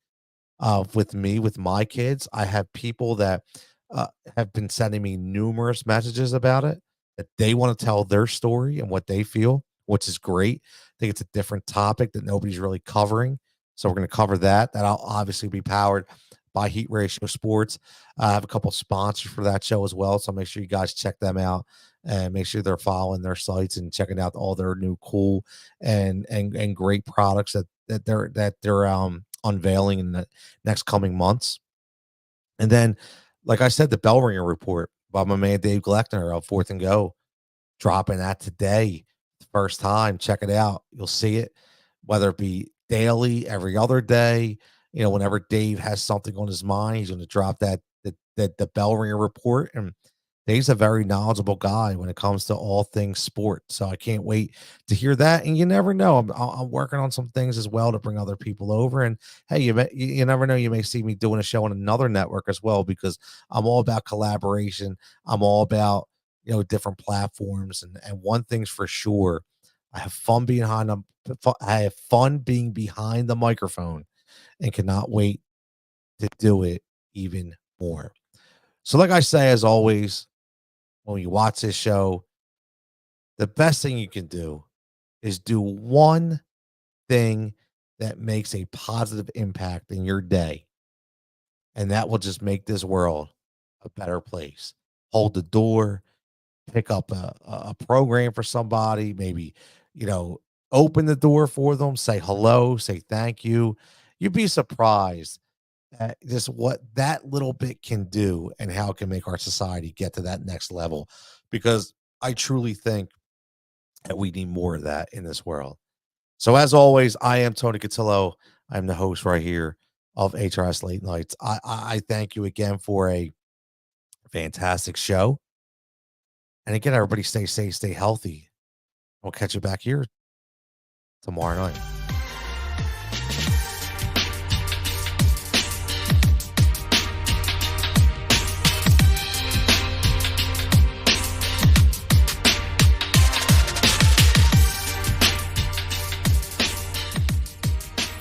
Speaker 1: with me, with my kids. I have people that uh, have been sending me numerous messages about it, that they want to tell their story and what they feel, which is great. I think it's a different topic that nobody's really covering. So we're going to cover that. That'll obviously be powered by Heat Ratio Sports. I have a couple sponsors for that show as well. So make sure you guys check them out and make sure they're following their sites and checking out all their new cool and great products that they're unveiling in the next coming months. And then, like I said, the bell ringer report by my man Dave Gleckner of Fourth and Go, dropping that today. First time, check it out. You'll see it, whether it be daily, every other day. Whenever Dave has something on his mind, he's going to drop the bell ringer report. And Dave's a very knowledgeable guy when it comes to all things sport. So I can't wait to hear that. And you never know, I'm working on some things as well to bring other people over. And hey, you never know, you may see me doing a show on another network as well, because I'm all about collaboration. I'm all about different platforms. And one thing's for sure, I have fun I have fun being behind the microphone, and cannot wait to do it even more. So, like I say, as always, when you watch this show, the best thing you can do is do one thing that makes a positive impact in your day. And that will just make this world a better place. Hold the door, pick up a program for somebody, maybe, open the door for them, say hello, say thank you. You'd be surprised at just what that little bit can do and how it can make our society get to that next level. Because I truly think that we need more of that in this world. So, as always, I am Tony Cutillo. I'm the host right here of HRS Late Nights. I thank you again for a fantastic show. And again, everybody stay safe, stay healthy. We'll catch you back here tomorrow night.